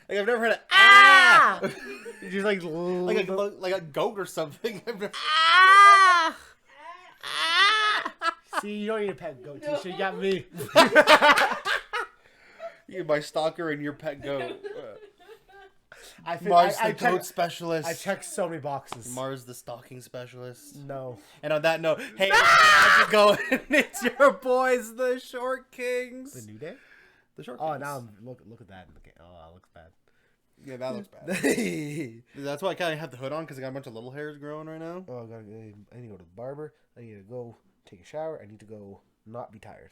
Like I've never heard a Ah! Just like a goat or something. Ah! Ah! See, you don't need a pet goat, Tisha. You got me. You're my stalker and your pet goat. Mars the goat specialist. I checked so many boxes. Mars the stalking specialist. No. And on that note, hey, how's it going? It's your boys, the Short Kings. The New Day? The Short Kings. Oh, now look at that. Oh, that looks bad. Yeah, that looks bad. That's why I kind of have the hood on because I got a bunch of little hairs growing right now. Oh, I need to go to the barber. I need to go take a shower. I need to go not be tired.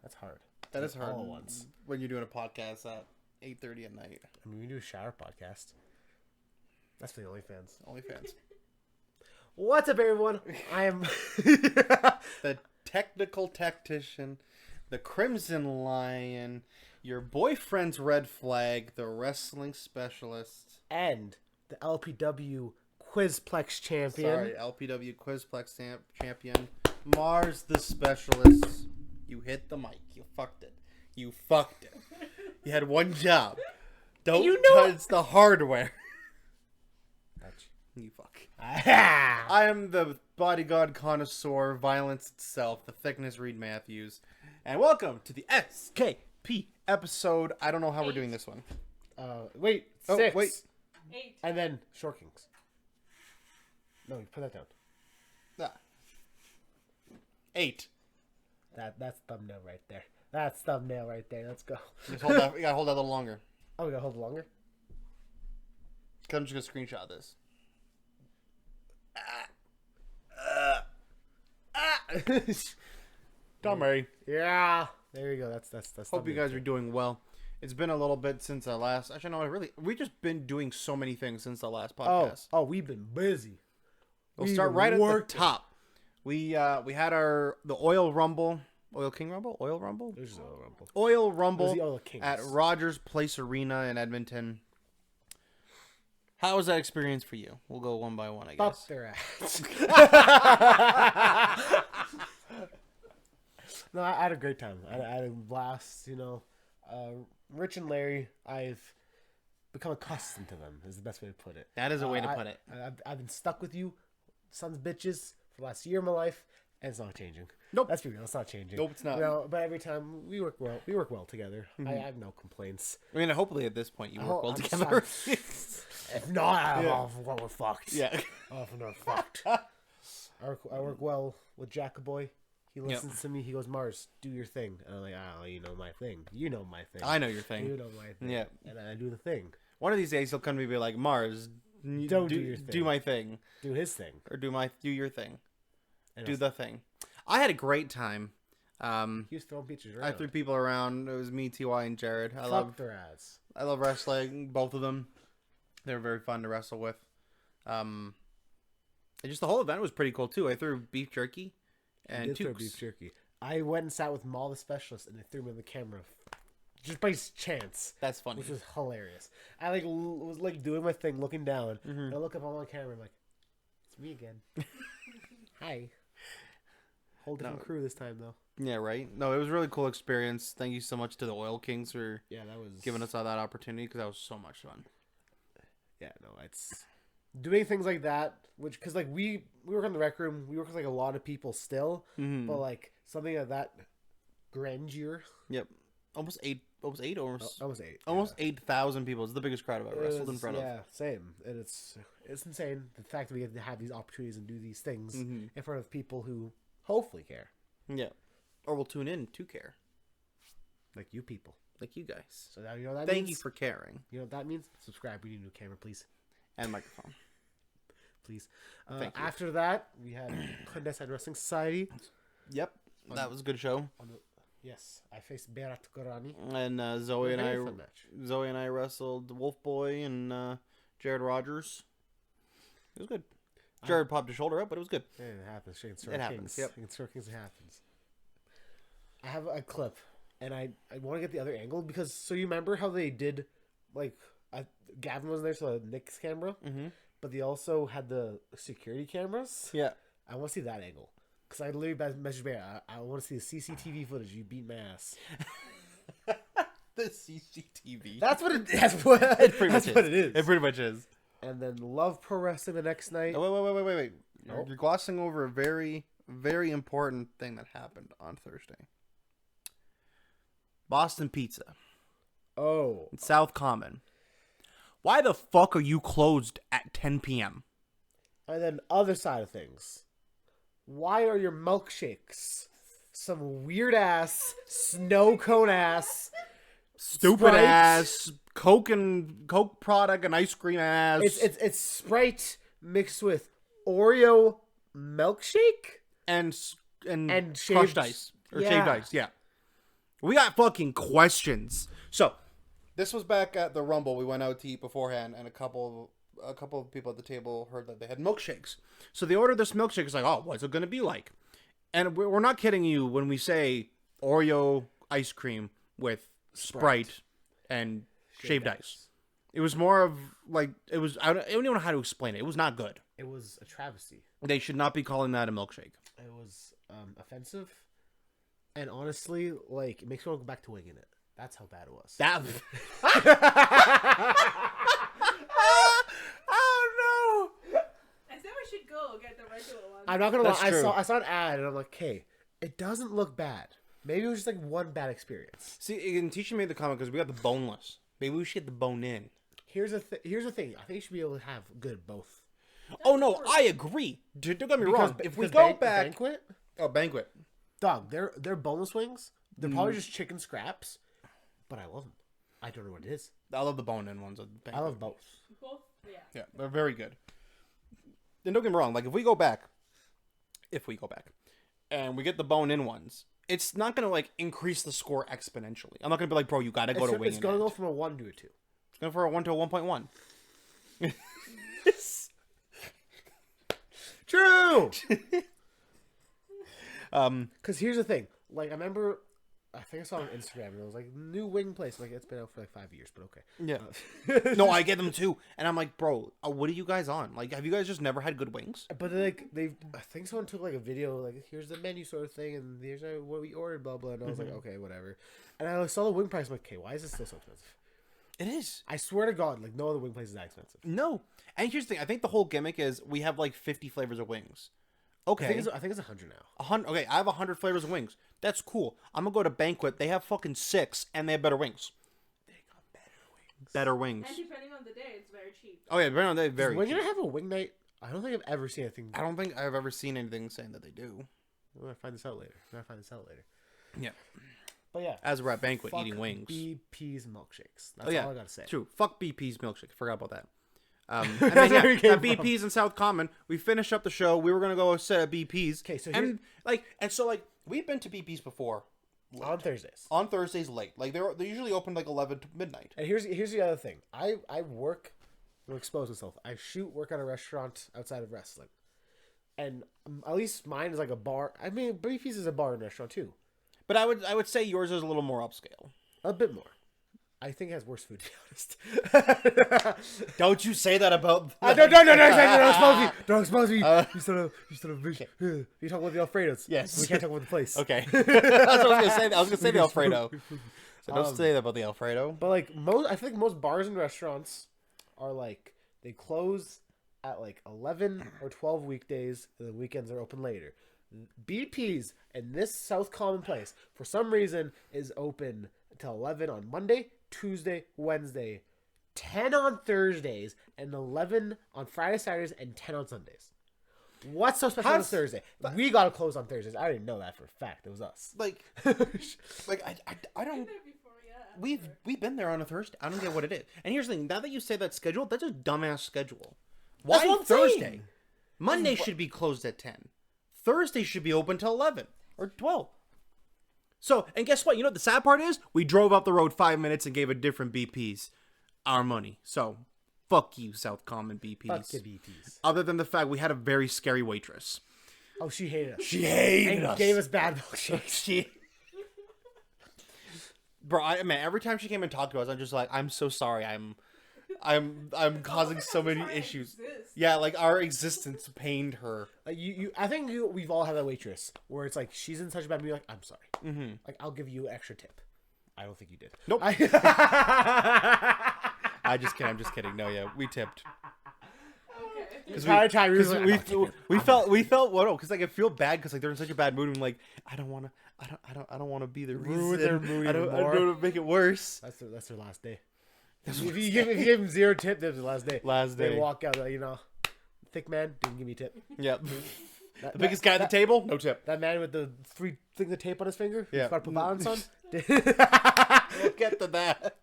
That's hard. That is hard all at once. when you're doing a podcast at 8:30 at night. I mean, we do a shower podcast. That's for the OnlyFans. OnlyFans. What's up, everyone? I am The technical tactician, the Crimson Lion, your boyfriend's red flag, the wrestling specialist. and the LPW Quizplex champion. Sorry, LPW Quizplex champion, Mars the specialist. You hit the mic. You fucked it. You fucked it. You had one job. Don't touch the hardware. You fuck. I am the bodyguard connoisseur, violence itself, the thickness Reed Matthews. And welcome to the SKP episode. I don't know how we're doing this one. Wait, Oh, 6. wait. 8. And then Short Kings. No, you put that down. Ah. 8. That's thumbnail right there. That's thumbnail right there. Let's go. Just hold that. You gotta hold that a little longer. Oh, we gotta hold it longer? Cause I'm just gonna screenshot this. Don't worry. Yeah. There you go. That's Hope you guys are doing well. It's been a little bit since the last. Actually, no. We've just been doing so many things since the last podcast. Oh, we've been busy. We'll start right at the top. We had the Oil Rumble, Oil King Rumble, Oil Rumble, There's Oil Rumble. Oil Rumble the Oil Kings. at Rogers Place Arena in Edmonton. How was that experience for you? We'll go one by one, I guess. Fuck their ass. No, I had a great time. I had a blast, you know. Rich and Larry, I've become accustomed to them, is the best way to put it. That is a way to put it. I've been stuck with you, sons of bitches, for the last year of my life, and it's not changing. Nope. Let's be real, it's not changing. Nope, it's not. You know, but every time we work well together. I have no complaints. I mean, hopefully at this point you work well I'm together. If not, well, we're fucked. Yeah. Oh, if we're fucked. I work well with Jackaboy. He listens to me. He goes, Mars, do your thing. And I'm like, oh, you know my thing. You know my thing. I know your thing. You know my thing. Yeah. And I do the thing. One of these days he'll come to me and be like, Mars, Don't do your thing. Do my thing. Do his thing. Or do your thing. And Do the thing. I had a great time. He was throwing pictures around. I threw people around. It was me, TY, and Jared. Fuck their ass. I love wrestling. Both of them. They were very fun to wrestle with. And just the whole event was pretty cool too. I threw beef jerky and Throw Tukes. beef jerky. I went and sat with Maul the specialist, and they threw me on the camera, just by chance. That's funny. Which was hilarious. I was doing my thing, looking down, and I look up on my camera. I'm like, it's me again. Hi. Whole different crew this time though. Yeah, right. No, it was a really cool experience. Thank you so much to the Oil Kings for That was giving us all that opportunity because that was so much fun. Yeah, no, it's doing things like that, which because like we work in the rec room, we work with like a lot of people still, but like something of that grandeur. Yep, almost 8, Almost 8,000 people. It's the biggest crowd I've ever wrestled in front of. Yeah, same, and it's insane the fact that we get to have these opportunities and do these things in front of people who hopefully care, Yeah, or will tune in to care, like you people. like you guys. So now you know what that Thank means. you for caring. You know what that means? Subscribe. We need a new camera, please. And microphone. Please. Thank you. After that, we had Clandestine Wrestling Society. Yep, that was a good show. Yes, I faced Berat Gorani. And Zoe and Very fun match. Zoe and I wrestled Wolf Boy and Jared Rogers. It was good. Jared popped his shoulder up, but it was good. Yeah, it happens. It happens, yep. Against Sword Kings, it happens. I have a clip, and I want to get the other angle because so you remember how they did, like, Gavin was there, so Nick's camera, but they also had the security cameras. Yeah. I want to see that angle because I literally messaged Bear. I want to see the CCTV footage. You beat my ass. the CCTV. That's what it is. It pretty much is. And then Love Pro Wrestling the next night. Oh, wait. Nope. You're glossing over a very, very important thing that happened on Thursday. Boston Pizza. Oh. South Common. Why the fuck are you closed at 10 p.m.? And then other side of things. Why are your milkshakes some weird ass, snow cone ass, Stupid Sprite? ass Coke product and ice cream ass. It's Sprite mixed with Oreo milkshake and and crushed shaved ice or shaved ice. Yeah, we got fucking questions. So this was back at the Rumble. We went out to eat beforehand, and a couple of people at the table heard that they had milkshakes. So they ordered this milkshake. It's like, oh, what's it gonna be like? And we're not kidding you when we say Oreo ice cream with Sprite and shaved ice. It was more of like it was. I don't even know how to explain it. It was not good. It was a travesty. They should not be calling that a milkshake. It was offensive, and honestly, like it makes me want to go back to winging it. That's how bad it was. That. Oh no! I said we should go get the regular one. I'm not gonna That's lie. true. I saw an ad, and I'm like, okay, it doesn't look bad. Maybe it was just like one bad experience. See, and Tisha made the comment because we got the boneless. Maybe we should get the bone in. Here's the thing. I think you should be able to have good both. Oh no, I agree. Don't get me wrong. If we because go back, banquet, banquet. dog, they're boneless wings. They're probably just chicken scraps, but I love them. I don't know what it is. I love the bone in ones. At I banquet. love both. Both? Yeah. Yeah, they're very good. And don't get me wrong. Like if we go back, and we get the bone in ones, it's not gonna like increase the score exponentially. I'm not gonna be like, bro, you gotta go to wing. It's gonna go from a 1 to a 2. It's going for a 1 to a 1.1. True. Um, Because here's the thing. Like I remember, I think I saw it on Instagram, and it was like new wing place. Like it's been out for like 5 years, but okay. yeah. No, I get them too, and I'm like, bro, what are you guys on? Like, have you guys just never had good wings? But like I think someone took like a video, like here's the menu sort of thing, and here's what we ordered, blah blah. And I was like, okay, whatever. And I saw the wing price. I'm like, okay, why is this still so expensive? It is. I swear to God, like no other wing place is that expensive. No. And here's the thing. I think the whole gimmick is we have like 50 flavors of wings. Okay. I think it's 100 now. 100. Okay, I have 100 flavors of wings. That's cool. I'm gonna go to Banquet. They have fucking 6, and they have better wings. They got Better wings. And depending on the day, it's very cheap. Oh yeah, depending on the day, very. When cheap. you have a wing night, I don't think I've ever seen anything. I don't think I've ever seen anything saying that they do. I'm gonna find this out later. Yeah. But yeah, As we're at Banquet fuck eating wings. BP's milkshakes. That's Oh yeah, all I gotta say. True. Fuck BP's milkshake. Forgot about that. And That's then, where it came at from. BP's in South Common, we finished up the show. We were gonna go sit at BP's. Okay, so and we've been to BP's before On Thursdays. on Thursdays late. Like they usually open like 11 to midnight. And here's the other thing. I work, to expose myself. I work at a restaurant outside of wrestling, and at least mine is like a bar. I mean, BP's is a bar and restaurant too. But I would say yours is a little more upscale. A bit more. I think it has worse food, to be honest. Don't you say that about? No, don't expose me. Don't expose me. You son of bitch. You talk about the Alfredos. Yes. We can't talk about the place. Okay. That's what I was gonna say. I was gonna say the Alfredo. So don't say that about the Alfredo. But like I think most bars and restaurants are like they close at like 11 or 12 weekdays, and the weekends are open later. BP's and this South Common place for some reason is open until 11 on Monday, Tuesday, Wednesday, 10 on Thursdays, and 11 on Friday, Saturdays, and 10 on Sundays. What's so special on Thursday? We gotta close on Thursdays. I didn't know that for a fact. It was us. Like I don't. There before, yeah. We've been there on a Thursday. I don't get what it is. And here's the thing. Now that you say that schedule, that's a dumbass schedule. Why what I'm Thursday? saying. Monday should be closed at 10. Thursday should be open till 11 or 12. So, and guess what? You know what the sad part is? We drove up the road 5 minutes and gave a different BP's our money. So, fuck you, South Common BP's. Fuck your BP's. Other than the fact we had a very scary waitress. Oh, she hated us. She hated and us. gave us bad milkshakes. Bro, man, every time she came and talked to us, I'm just like, I'm so sorry. I'm causing so many issues. Yeah, like our existence pained her. I think we've all had that waitress where it's like she's in such a bad mood. Like, I'm sorry. Mm-hmm. Like, I'll give you an extra tip. I don't think you did. Nope. I'm just kidding. No, yeah, we tipped. Okay. Because we felt well, no, because like I feel bad because like they're in such a bad mood and like I don't want to be the Ruin reason. their mood I don't even more. want to make it worse. That's their last day. If you give them 0 tip, that's the last day. Last day. They walk out, thick man didn't give me a tip. Yep. The biggest guy at the table, no tip. That man with the 3 things of tape on his finger, Yeah. he's got to put balance on. We'll get to that.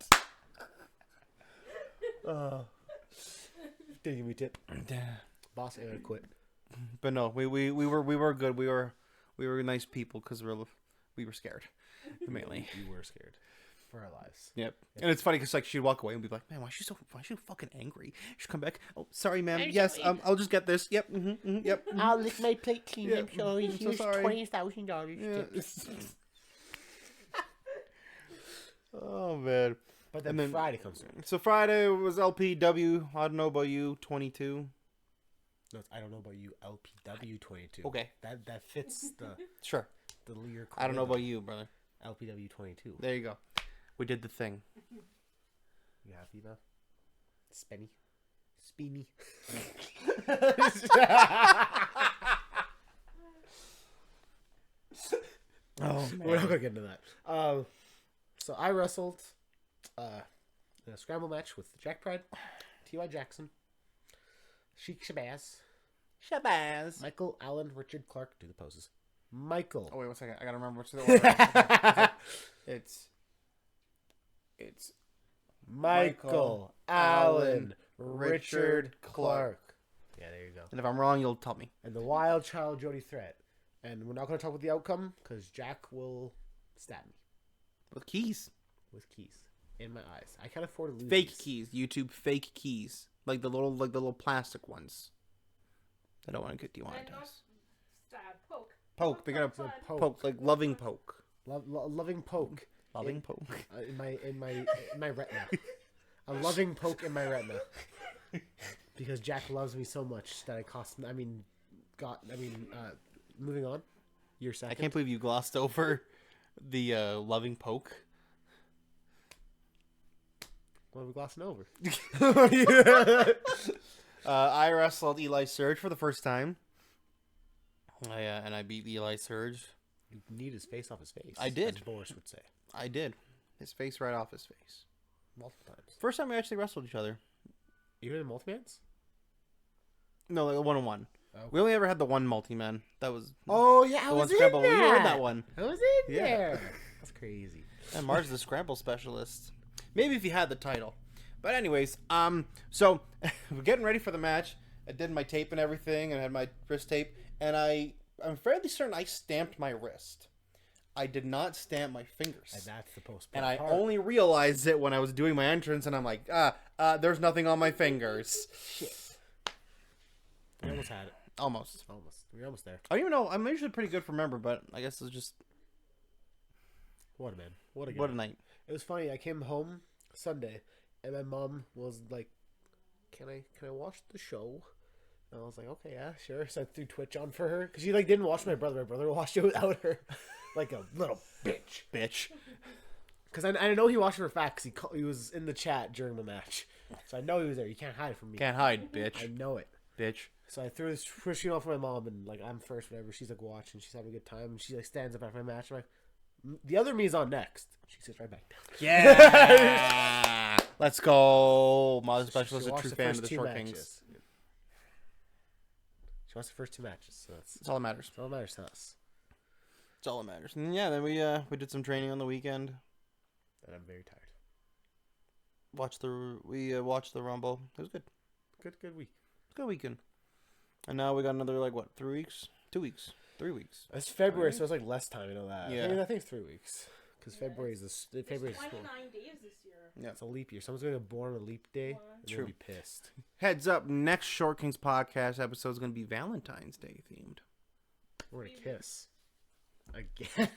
Didn't give me a tip. Boss, I gotta quit. But no, we were good. We were nice people because we were scared, mainly. We were scared for our lives. Yep. And it's funny because like she'd walk away and be like, "Man, why is she so fucking angry?" She'd come back. "Oh, sorry, ma'am. Yes, I'll just get this. Yep. Yep. I'll lick my plate clean. Yeah, I'm sorry. I'm so Here's sorry. $20,000. Yeah. Oh man. But then, And then- Friday comes through. So Friday was LPW. I don't know about you. 22. No, I don't know about you. LPW 22. Okay. That fits the Sure. lyric. I don't know about you, brother. LPW 22. There you go. We did the thing. You happy now? Spenny. Speeny. Oh We're not gonna get into that. So I wrestled in a scramble match with Jack Pride, T.Y. Jackson, Sheik Shabazz, Michael, Allen, Richard, Clark. Do the poses. Michael. Oh wait, 1 second. I gotta remember what's the order. It's Michael, Allen, Richard, Clark. Yeah, there you go. And if I'm wrong, you'll tell me. And the wild child Jody Threat. And we're not going to talk about the outcome because Jack will stab me With keys. with keys in my eyes. I can't afford to lose Fake these. keys. YouTube fake keys. Like the little plastic ones. I don't want to get And not demonetized. stab, poke. Poke. They're gonna Fun. poke. Like loving poke. Loving poke Loving poke. in my retina. A loving poke in my retina. Because Jack loves me so much that it cost. Moving on. Your second. I can't believe you glossed over the loving poke. What are we glossing over? I wrestled Eli Surge for the first time. And I beat Eli Surge. You need his face off his face. I did. As Boris would say. I did. His face right off his face. Multiple times. First time we actually wrestled each other. Even in multi-mans? No, like a 1-on-1. Okay. We only ever had the one multi-man. That was Oh, yeah, I the was one in scramble. that. You were in that one. I was in Yeah. there. That's crazy. And Mars the scramble specialist. Maybe if he had the title. But anyways, so we're getting ready for the match. I did my tape and everything and had my wrist tape. And I'm fairly certain I stamped my wrist. I did not stamp my fingers. And that's the post. And I only realized it when I was doing my entrance and I'm like, there's nothing on my fingers. Shit. We almost had it. Almost. We're almost there. I don't even know. I'm usually pretty good for remember, but I guess it's just What a man. What a guy. what a night. It was funny. I came home Sunday, and my mom was like, "Can I watch the show?" And I was like, "Okay, yeah, sure." So I threw Twitch on for her because she like didn't watch my brother. My brother watched it without her, like a little bitch. Bitch. Because I know he watched it for a fact because he was in the chat during the match, so I know he was there. You can't hide from me. Can't hide, bitch. I know it. Bitch. So I threw this Twitch on for my mom, and like I'm first, whatever. She's like watching, she's having a good time, and she like stands up after my match. I'm like, the other me's on next. She sits right back down. Yeah. Let's go. Mother Specialist, She a watched true the fan first of the two Short matches. Kings. She watched the first 2 matches, so That's all that matters. that's all that matters to us. That's all that matters. And yeah, then we did some training on the weekend. And I'm very tired. We watched the Rumble. It was good. Good week. Good weekend. And now we got another 3 weeks? 2 weeks. 3 weeks. It's February, so it's like less time. You know that. Yeah. I think it's 3 weeks because February is February is school. 29 days this year. Yeah. It's a leap year. Someone's gonna get born on a leap day. Wow. And True. they'll be pissed. Heads up, next Short Kings podcast episode is going to be Valentine's Day themed. We're gonna kiss again.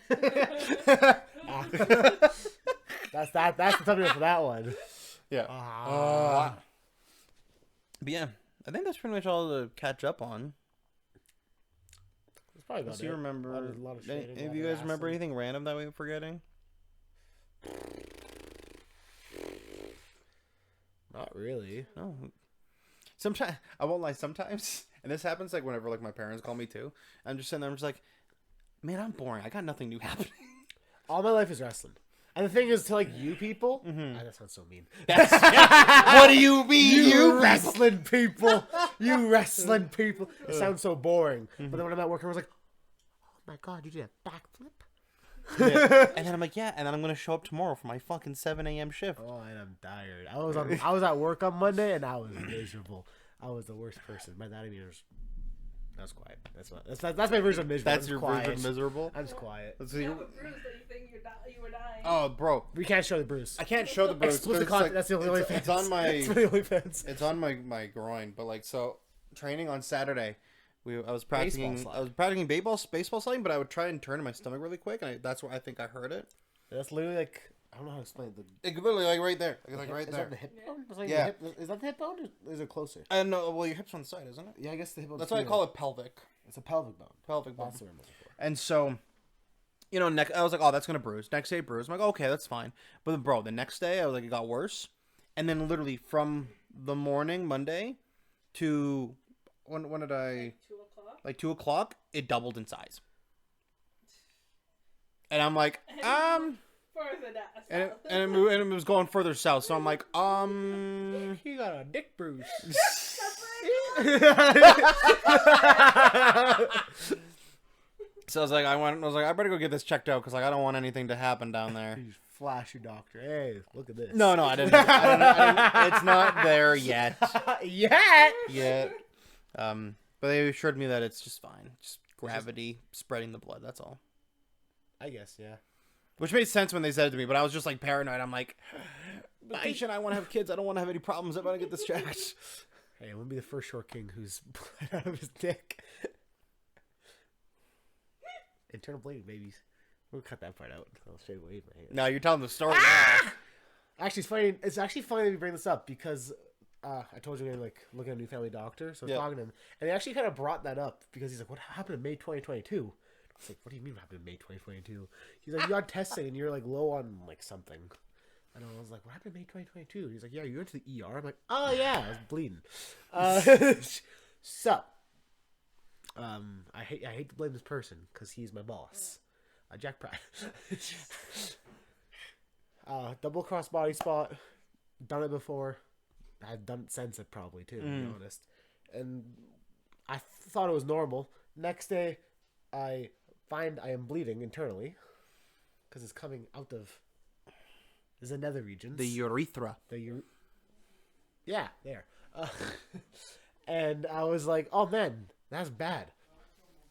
That's the thumbnail for that one. Yeah. But yeah, I think that's pretty much all to catch up on. That's probably about Unless you it. remember, A lot of shading, any a of lot you of guys remember acid. anything random that we were forgetting? Not really. No. Sometimes I won't lie. Sometimes, and this happens like whenever like my parents call me too. I'm just sitting there. I'm just like, man, I'm boring. I got nothing new happening. All my life is wrestling. And the thing is, to like you people, that sounds so mean. What do you mean, You wrestling people, you wrestling people. It sounds so boring. But then when I'm at work, I was like, "Oh my god, you did a backflip!" Yeah. And then I'm like, yeah. And then I'm gonna show up tomorrow for my fucking 7 a.m. shift. Oh, and I'm tired. I was at work on Monday, and I was miserable. I was the worst person. My dad was. I was quiet. That's my version of miserable. That's your version of miserable. I'm just quiet. That's You your- have a bruise that you think you were dying. Oh, bro, We can't show the bruise. I can't show the bruise. Explicit because content. That's the only it's, fans. it's on my. It's for the only fans. It's on my groin, but like so training on Saturday, I was practicing Baseball slide. I was practicing baseball sliding, but I would try and turn in my stomach really quick, and that's where I think I heard it. That's literally like I don't know how to explain it. It could literally like right there, like right Is there. that the hip bone? Is that Yeah. The hip, is that the hip bone, or is it closer? I don't know. Well, your hips on the side, isn't it? Yeah, I guess the hip bone. That's why I call it pelvic. It's a pelvic bone. Pelvic bone. That's what I'm looking for. And so, you know, I was like, oh, that's gonna bruise. Next day, bruise. I'm like, okay, that's fine. But bro, the next day, I was like, it got worse. And then literally from the morning, Monday, to when did I? 2 o'clock. Like 2 o'clock, it doubled in size. And I'm like, Further down. and it was going further south. So I'm like, He got a dick bruise. So I was like, I better go get this checked out because like I don't want anything to happen down there. You flashy doctor. Hey, look at this. No, I didn't. It's not there yet. Yeah. Yet. But they assured me that it's just fine. Just gravity spreading the blood. That's all. I guess, yeah. Which made sense when they said it to me, but I was just like paranoid. I'm like, Aisha, I want to have kids. I don't want to have any problems. I want to get this checked. Hey, I'm gonna be the first short king who's bled out of his dick. Internal bleeding, babies. We'll cut that part out. I'll straight wave my hand. No, you're telling the story. Actually, it's funny. It's actually funny that you bring this up because I told you we were like looking at a new family doctor, so I was Yeah. talking to him, and he actually kind of brought that up because he's like, "What happened in May 2022?" I was like, "What do you mean what happened in May 2022?" He's like, "You got testing and you're like low on like something." And I was like, "What happened in May 2022?" He's like, "Yeah, you went to the ER." I'm like, "Oh yeah, I was bleeding." So, I hate to blame this person because he's my boss, Jack Pratt. Double cross body spot, done it before. I've done it since it probably too, to be honest. And I thought it was normal. Next day, I find I am bleeding internally because it's coming out of the nether regions. The urethra. Yeah, there. And I was like, "Oh man, that's bad."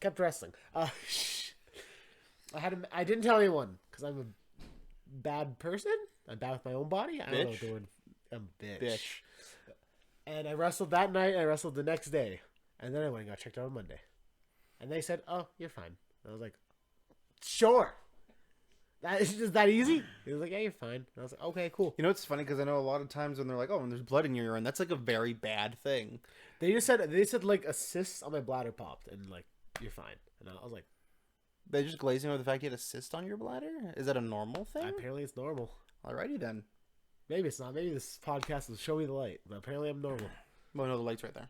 Kept wrestling. I didn't tell anyone because I'm a bad person. I'm bad with my own body. I don't know what the word. I'm a bitch. And I wrestled that night. And I wrestled the next day, and then I went and got checked out on Monday. And they said, "Oh, you're fine." And I was like, "Sure." That is just that easy. He was like, "Yeah, you're fine." And I was like, "Okay, cool." You know, it's funny because I know a lot of times when they're like, "Oh, when there's blood in your urine," that's like a very bad thing. They said like a cyst on my bladder popped, and like you're fine. And I was like, They're just glazing over the fact you had a cyst on your bladder. Is that a normal thing? apparently it's normal. Alrighty then. Maybe it's not. Maybe this podcast will show me the light. But apparently I'm normal. Well, no, the light's right there.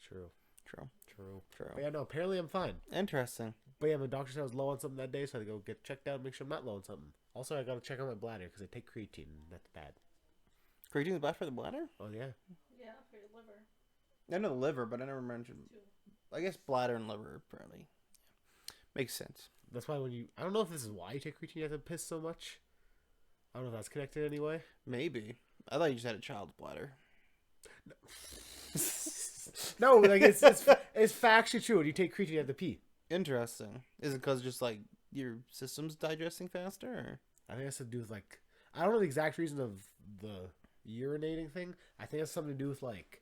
True. True. But yeah, no, apparently I'm fine. Interesting. But yeah, my doctor said I was low on something that day, so I had to go get checked out and make sure I'm not low on something. Also, I got to check on my bladder because I take creatine, and that's bad. Creatine is bad for the bladder? Oh, yeah. Yeah, for your liver. I know the liver, but I never mentioned. I guess bladder and liver apparently. Makes sense. That's why when you... I don't know if this is why you take creatine, you have to piss so much. I don't know if that's connected anyway. Maybe. I thought you just had a child's bladder. No, like it's factually true. When you take creatine, you have to pee. Interesting. Is it because just like your system's digesting faster? Or? I think it has to do with like... I don't know the exact reason of the urinating thing. I think it has something to do with like...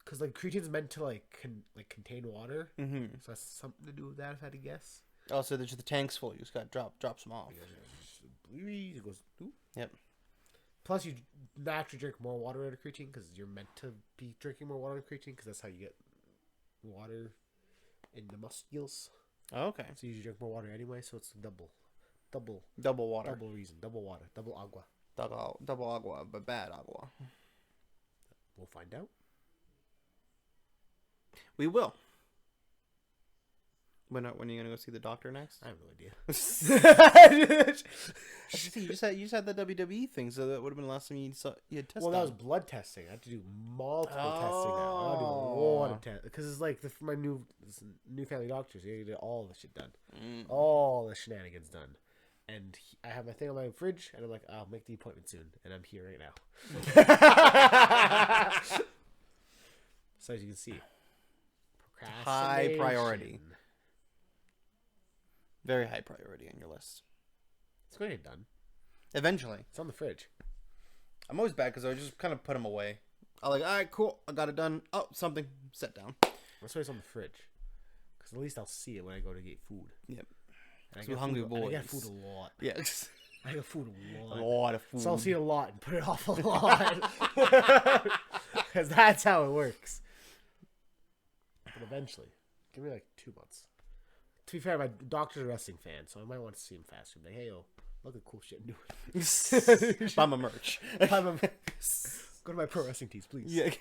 Because like creatine is meant to like contain water. Mm-hmm. So that's something to do with that, if I had to guess. Oh, so the tank's full. You just got to drop some off. It goes... Ooh. Yep. Plus, you naturally drink more water out of creatine because you're meant to be drinking more water out of creatine because that's how you get water in the muscles. Oh, okay. So you usually drink more water anyway, so it's double Double water. double reason. Double water. Double agua. Double agua, but bad agua. We'll find out. We will. When are you gonna go see the doctor next? I have no idea. You just had the WWE thing, so that would have been the last time you had tested. Well, that was blood testing. I had to do multiple testing now. I gotta do a lot of tests because it's like my new family doctors. You get all the shit done, all the shenanigans done, and I have my thing on my fridge, and I'm like, I'll make the appointment soon, and I'm here right now. So as you can see, high priority, very high priority on your list. It's going to get done. Eventually. It's on the fridge. I'm always bad because I just kind of put them away. I'm like, all right, cool. I got it done. Oh, something. Set down. That's why it's on the fridge. Because at least I'll see it when I go to get food. Yep. And So hungry boys. I get food a lot. Yeah. I get food a lot. A lot of food. So I'll see a lot and put it off a lot. Because that's how it works. But eventually. Give me like 2 months. To be fair, my doctor's a wrestling fan, so I might want to see him faster. Like, hey, yo, look at cool shit I'm doing. Buy my merch. Go to my pro wrestling tees, please. Yeah.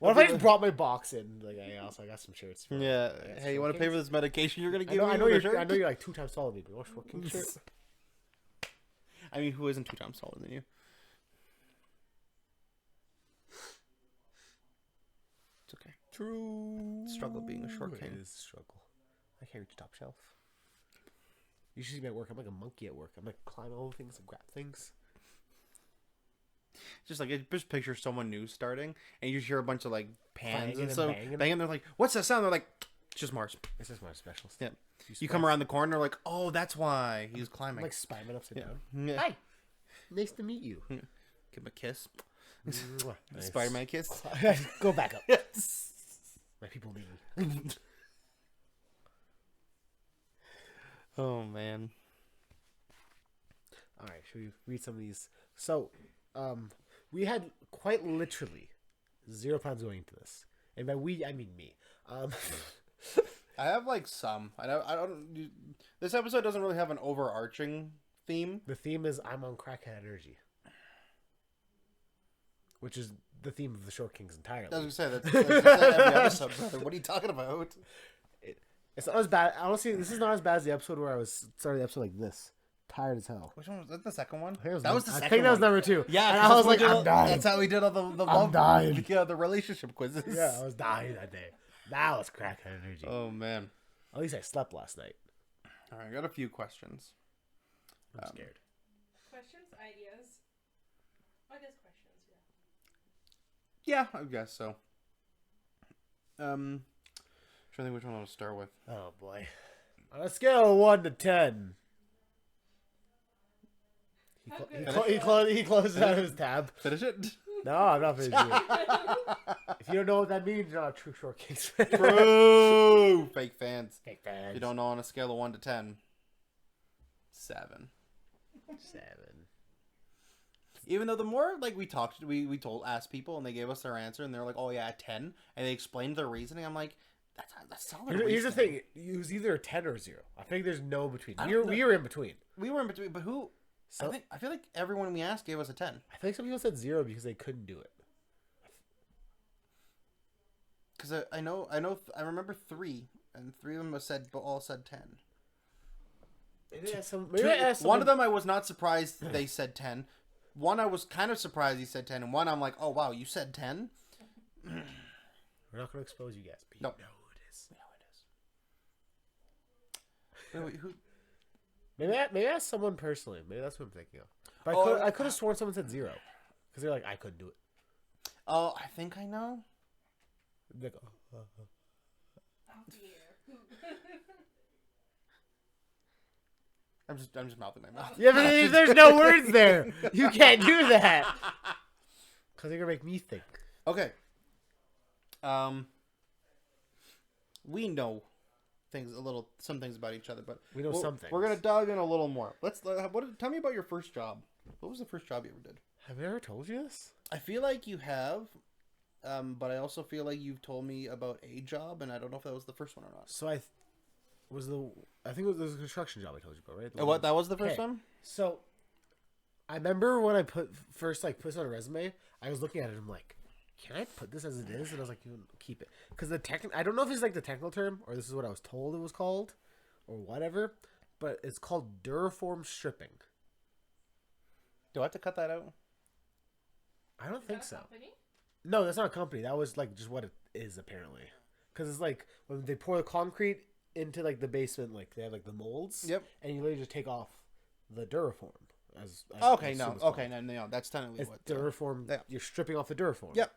What if I just brought my box in? Like, I got some shirts. Yeah. Hey, you want to pay for this medication you're gonna give me? I know with a shirt? you're like 2 times taller than me, but you want a short king shirt? I mean, who isn't 2 times taller than you? It's okay. True. Struggle being a short king. It is a struggle. I can't reach top shelf. You should see me at work. I'm like a monkey at work. I'm like climb all the things and grab things. Just like just picture someone new starting, and you just hear a bunch of like pans Banging and and so banging. banging. They're like, "What's that sound?" They're like, "It's just Mars." This is my specialist. Yeah. You come around the corner, like, "Oh, that's why he was I'm climbing." like Spiderman upside down. Yeah. Hi. Nice to meet you. Give him a kiss. Mwah. Nice. Spider-Man kiss. Go back up. Yes. My people need me. Oh man. All right, should we read some of these? So, we had quite literally 0 plans going into this, and by we I mean me. I have like some. I don't. This episode doesn't really have an overarching theme. The theme is I'm on crackhead energy, which is the theme of the Short Kings entirely. I was gonna say that's every episode, brother. What are you talking about? It's not as bad. Honestly, this is not as bad as the episode where I was starting the episode like this, tired as hell. Which one was that? The second one? I think That was the I second think that was one. number 2. Yeah, and I was like, I'm all, dying. that's how we did all the I'm love, dying. the relationship quizzes. Yeah, I was dying that day. That was crackhead energy. Oh man. At least I slept last night. All right, I got a few questions. I'm scared. Questions, ideas. I guess questions, Yeah, I guess so. Trying to think which one I want to start with. Oh boy. On a scale of 1 to 10. He closes out his tab. Finish it. No, I'm not finishing it. If you don't know what that means, you're not a true Short Kings fan. True. Fake fans. Fake fans. If you don't know, on a scale of 1 to 10, 7. 7. Even though the more like we talked, we asked people and they gave us their answer and they're like, "Oh yeah, 10," and they explained their reasoning. I'm like, that's solid. Here's the reasoning. thing. It was either a 10 or a 0. I think there's no between. I We don't were in between. We were in between, but who? So- I feel like everyone we asked gave us a 10. I think some people said 0 because they couldn't do it. Because I remember 3, and 3 of them all said 10. One of them I was not surprised they said 10. One I was kind of surprised he said 10, and one I'm like, oh wow, you said 10? We're not going to expose you guys, but you Nope. know who it is. We know it is. Wait, who? Maybe ask someone personally. Maybe that's what I'm thinking of. But I could have sworn someone said 0. Because they're like, I couldn't do it. Oh, I think I know. Like, Oh dear. I'm just mouthing my mouth. yeah, but there's no words there. You can't do that. Because they're going to make me think. Okay. We know some things about each other, but We know some things. We're gonna dive in a little more. Tell me about your first job. What was the first job you ever did? Have I ever told you this? I feel like you have, but I also feel like you've told me about a job, and I don't know if that was the first one or not. So was the I think it was the construction job I told you about, right? What, that was the first Okay. one? So, I remember when I put this on a resume, I was looking at it and I'm like, can I put this as it is? And I was like, keep it. Because I don't know if it's like the technical term or this is what I was told it was called or whatever, but it's called Duraform stripping. Do I have to cut that out? I don't Is think that a so. company? No, that's not a company. That was like just what it is apparently. Because it's like when they pour the concrete into like the basement, like they have like the molds. Yep. And you literally just take off the Duraform. As Okay, I no. assume it's Okay, called. no. That's technically It's what. Duraform. Yeah. You're stripping off the Duraform. Yep.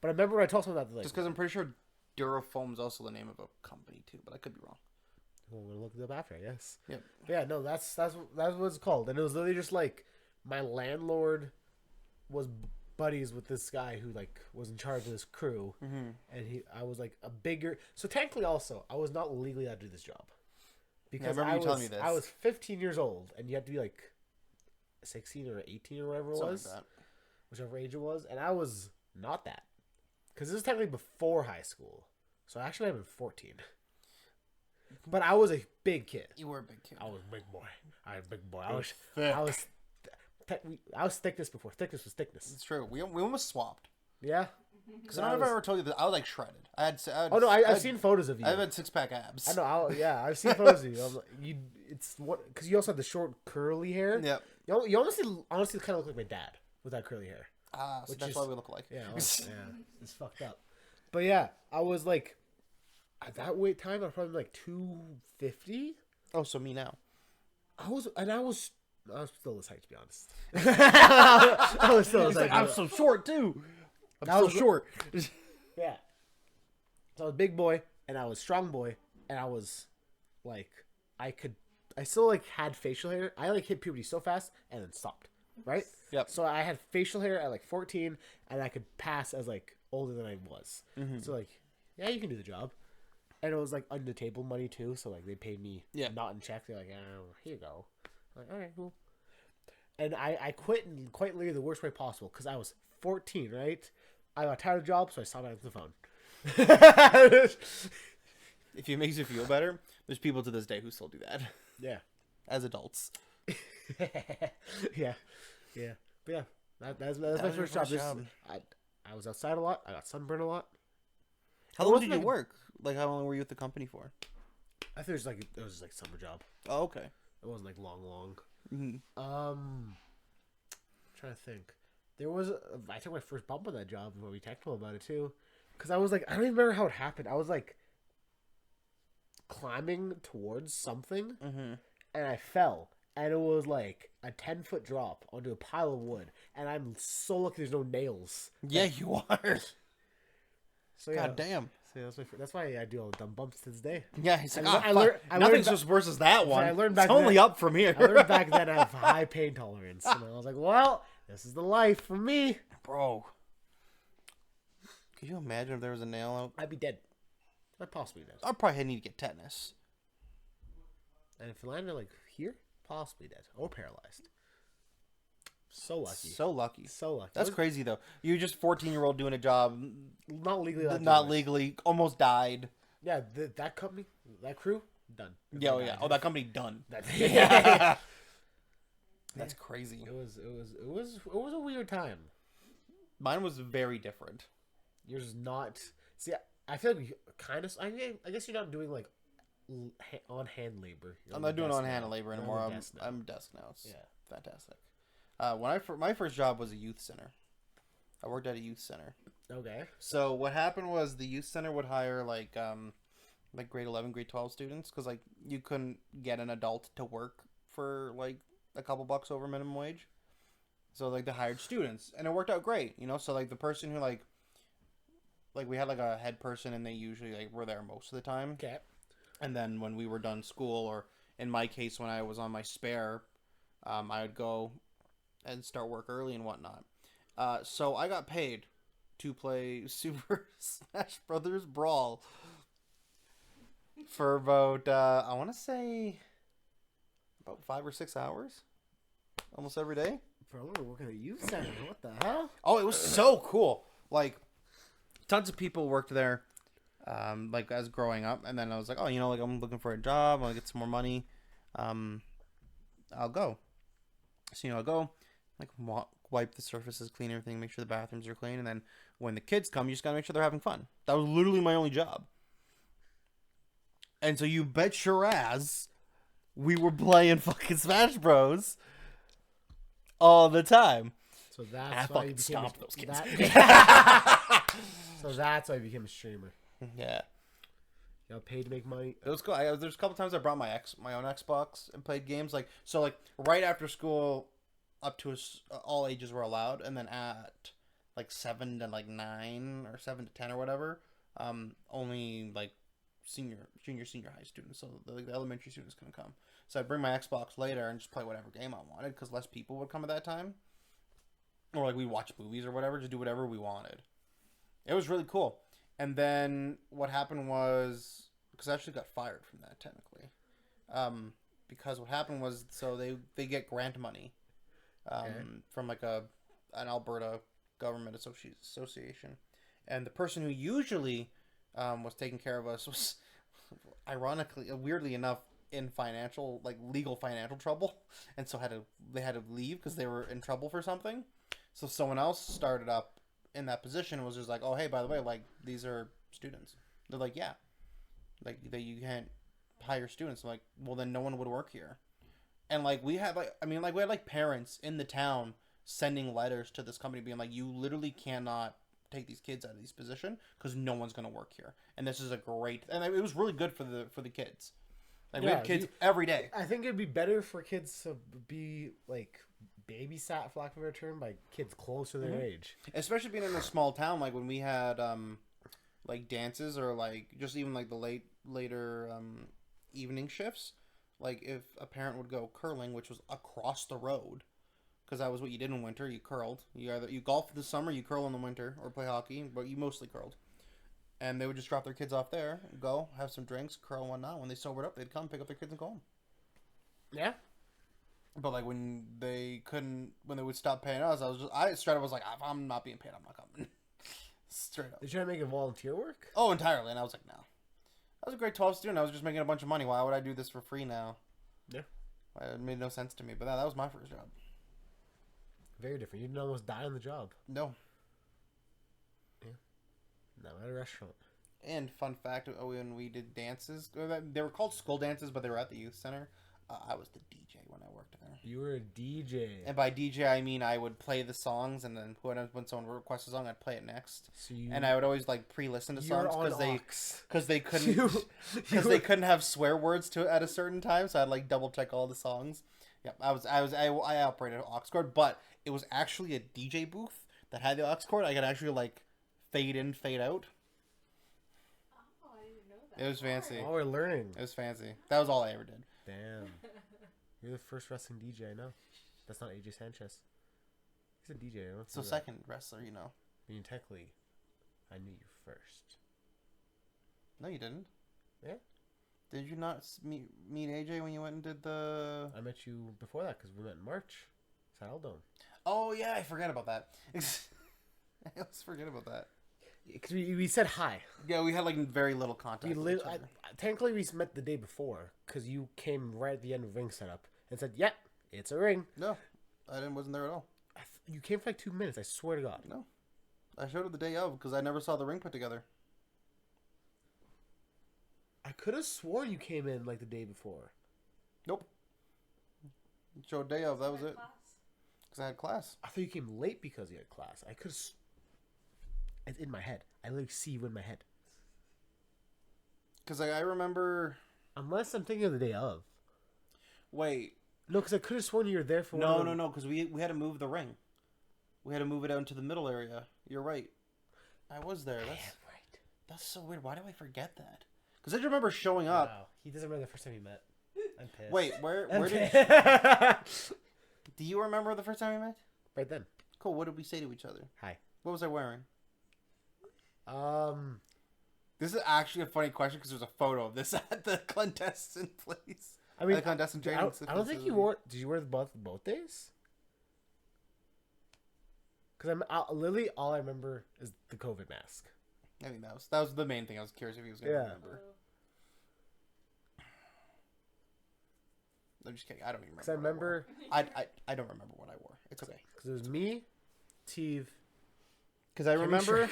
But I remember when I told someone that, like, Just because I'm pretty sure Durafoam's also the name of a company too, but I could be wrong. well, we're gonna look it up after, I guess. Yep. But yeah, no, that's what it's called, and it was literally just like my landlord was buddies with this guy who like was in charge of this crew, and I was like a bigger. So technically, also, I was not legally allowed to do this job because remember you telling me this. I was 15 years old, and you had to be like 16 or 18 or whatever it Something was, like that. whichever age it was, and I was not that because this was technically before high school, so actually I've been 14. But I was a big kid. You were a big kid. I was a big boy. I was a big boy. thick. I was thickness before. Thickness was thickness. It's true. We almost swapped. Yeah. Because I don't know if I ever told you that I was like shredded. I had Oh no, I've seen photos of you. I've had 6-pack abs. I know. Yeah, I've seen photos of you. I'm like, it's what because you also had the short curly hair. Yep. You honestly kind of look like my dad with that curly hair. So Which that's is- what we look like. Yeah. It's fucked up. But yeah, I was like, at that weight time, I was probably like 250. Oh, so me now. I was still this height, to be honest. I was still this height. I'm so short too. I I'm so was- short. Yeah. So I was a big boy, and I was strong boy, and I was like, I still like had facial hair. I like hit puberty so fast and then stopped. Right? Yep. So I had facial hair at like 14, and I could pass as like older than I was. So like, yeah, you can do the job. And it was like under the table money too, so like they paid me not in check. They're like, oh, here you go. I'm like, all right, cool. And I quit in quite literally the worst way possible because I was 14, right? I got tired of the job, so I stopped answering the phone. If it makes you feel better, there's people to this day who still do that Yeah. as adults. yeah. But yeah, that's my was your first job. first job. I was outside a lot. I got sunburned a lot. How It long wasn't did you like- work? Like, how long were you with the company for? I think it was like summer job. Oh, okay. It wasn't like long. Mm-hmm. Trying to think. I took my first bump on that job when we talked about it too, because I was like, I don't even remember how it happened. I was like climbing towards something, and I fell, and it was like a 10-foot drop onto a pile of wood, and I'm so lucky there's no nails. Yeah, you are. So yeah, God damn. so that's why I do all the dumb bumps to this day. Yeah, he's like, I oh, learned- fuck. I learned Nothing's ba- as worse as that one. I learned back it's only then- up from here. I learned back then I have high pain tolerance, and I was like, well, this is the life for me. Bro. Could you imagine if there was a nail out? I'd be dead. I'd possibly dead. I'd probably need to get tetanus. And if it landed like here, possibly dead or paralyzed. So lucky. So lucky. So lucky. That's crazy, though. You're just 14-year-old doing a job, Not legally. allowed to not do it. legally, almost died. Yeah, that company, that crew, done. Yeah, oh, yeah. Oh, that company done. Yeah. That's crazy. It was a weird time. Mine was very different. Yours is not. See, I feel like kind of. I guess you're not doing like on hand labor. You're I'm on not the doing desk on-hand now. labor You're anymore. on the desk now. I'm desk now. It's Yeah. fantastic. My first job was a youth center. I worked at a youth center. Okay. So what happened was the youth center would hire like grade 11, grade 12 students because like you couldn't get an adult to work for like a couple bucks over minimum wage. So like they hired students and it worked out great, you know. So like the person who like we had like a head person and they usually like were there most of the time. Okay. And then when we were done school, or in my case when I was on my spare, I would go and start work early and whatnot. So I got paid to play Super Smash Brothers Brawl for about I want to say about 5 or 6 hours, almost every day. Bro, we're working at a youth center. What the hell? Oh, it was so cool! Like, tons of people worked there. like as growing up, and then I was like, oh, you know, like I'm looking for a job, I'll get some more money, I'll go. So I'll go, like wipe the surfaces, clean everything, make sure the bathrooms are clean, and then when the kids come, you just gotta make sure they're having fun. That was literally my only job. And so you bet your ass, we were playing fucking Smash Bros. All the time. So that's why you became those kids. So that's why you became a streamer. Yeah. You got paid to make money. It was cool. There's a couple times I brought my own Xbox and played games. Like right after school, up to all ages were allowed, and then at like 7 to like 9 or 7 to 10 or whatever, only like junior high students. So the elementary students couldn't come. So I'd bring my Xbox later and just play whatever game I wanted because less people would come at that time. Or like we'd watch movies or whatever, just do whatever we wanted. It was really cool. And then what happened was, because I actually got fired from that technically, because what happened was, so they get grant money, from like an Alberta government association, and the person who usually was taking care of us was, ironically, weirdly enough, in legal financial trouble, and so they had to leave because they were in trouble for something. So someone else started up in that position and was just like, oh, hey, by the way, like, these are students. They're like, yeah. Like, you can't hire students. I'm like, well, then no one would work here. And, like, we had, parents in the town sending letters to this company being like, you literally cannot take these kids out of this position because no one's going to work here. And this is a great... And it was really good for the kids. Like, we had kids every day. I think it'd be better for kids to be, like... babysat, for lack of a term, by kids close to their age. Especially being in a small town, like when we had like dances or like just even like the later evening shifts. Like if a parent would go curling, which was across the road, because that was what you did in winter. You curled. You golfed in the summer, you curl in the winter, or play hockey, but you mostly curled. And they would just drop their kids off there, go have some drinks, curl, and whatnot. When they sobered up, they'd come pick up their kids and go home. Yeah. But like when they would stop paying us, I straight up was like, if I'm not being paid, I'm not coming. Straight up. They trying to make it volunteer work? Oh, entirely. And I was like, no. I was a grade 12 student. I was just making a bunch of money. Why would I do this for free now? Yeah. It made no sense to me. But that was my first job. Very different. You didn't almost die on the job. No. Yeah. Not at a restaurant. And fun fact, when we did dances, they were called school dances, but they were at the youth center. I was the DJ when I worked there. You were a DJ. And by DJ, I mean I would play the songs, and then when someone requested a song, I'd play it next. And I would always like pre-listen to songs because they couldn't have swear words at a certain time, so I'd like double check all the songs. Yep, I operated an aux cord, but it was actually a DJ booth that had the aux cord. I could actually like fade in, fade out. Oh, I didn't know that. It was fancy. Oh, we're learning. It was fancy. That was all I ever did. Damn. You're the first wrestling DJ I know. That's not AJ Sanchez. He's a DJ. So second wrestler, you know. I mean, technically, I knew you first. No, you didn't. Yeah? Did you not meet AJ when you went and did the... I met you before that because we met in March. Saddledome. Oh, yeah, I forgot about that. I always forget about that. Because we said hi. Yeah, we had like very little contact. Technically, we met the day before because you came right at the end of ring setup and said, "Yep, it's a ring." No, I wasn't there at all. You came for like 2 minutes. I swear to God. No, I showed up the day of because I never saw the ring put together. I could have sworn you came in like the day before. Nope. Showed day of. That was it. Because I had class. I thought you came late because you had class. I could have. It's in my head. I literally see you in my head. Because I remember... Unless I'm thinking of the day of. Wait. No, because I could have sworn you were there for No, because we had to move the ring. We had to move it out into the middle area. You're right. I was there. That's right. That's so weird. Why do I forget that? Because I just remember showing up. Wow. He doesn't remember the first time we met. I'm pissed. Wait, where did... Do you remember the first time we met? Right then. Cool. What did we say to each other? Hi. What was I wearing? This is actually a funny question because there's a photo of this at the clandestine place. I mean, the clandestine training. I don't think you wore. Did you wear both days? Because literally all I remember is the COVID mask. I think that was the main thing. I was curious if he was gonna remember. I'm just kidding. I don't even remember. Because I remember... I don't remember what I wore. It's okay. Because it was me, Teve... Because I remember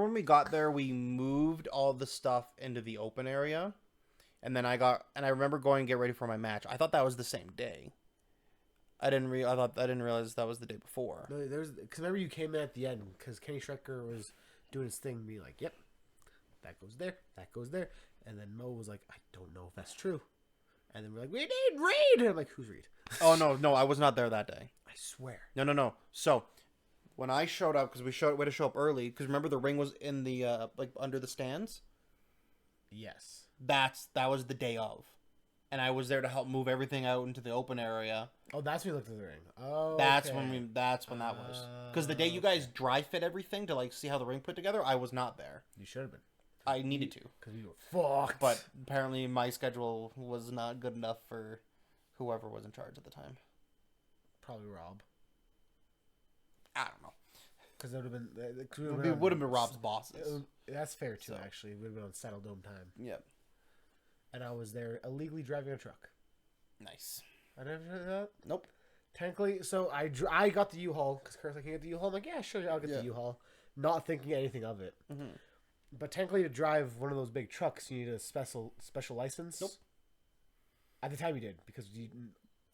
when we got there, we moved all the stuff into the open area. And then I remember going and get ready for my match. I thought that was the same day. I didn't realize that was the day before. No, because remember you came in at the end because Kenny Schrecker was doing his thing, being like, "Yep, that goes there, that goes there," and then Mo was like, "I don't know if that's true," and then we're like, "We need Reed," and I'm like, "Who's Reed?" Oh no, I was not there that day. I swear. No. So when I showed up, because we had to show up early, because remember the ring was in the like under the stands. Yes. That was the day of, and I was there to help move everything out into the open area. Oh, that's when we looked at the ring. Oh, That's okay. when that was. Because the day you guys dry fit everything to like see how the ring put together, I was not there. You should have been. I needed to. Because we were fucked. But apparently my schedule was not good enough for whoever was in charge at the time. Probably Rob. I don't know. Because it would have been. It would have been Rob's bosses. That's fair too. Actually, we would have been on Saddle Dome time. Yep. And I was there illegally driving a truck. Nice. I never did that. Nope. Technically, so I got the U-Haul because Kurt's like, "Can you get the U-Haul?" I'm like, "Yeah, sure, I'll get the U-Haul," not thinking anything of it. Mm-hmm. But technically, to drive one of those big trucks, you need a special license. Nope. At the time, you did because you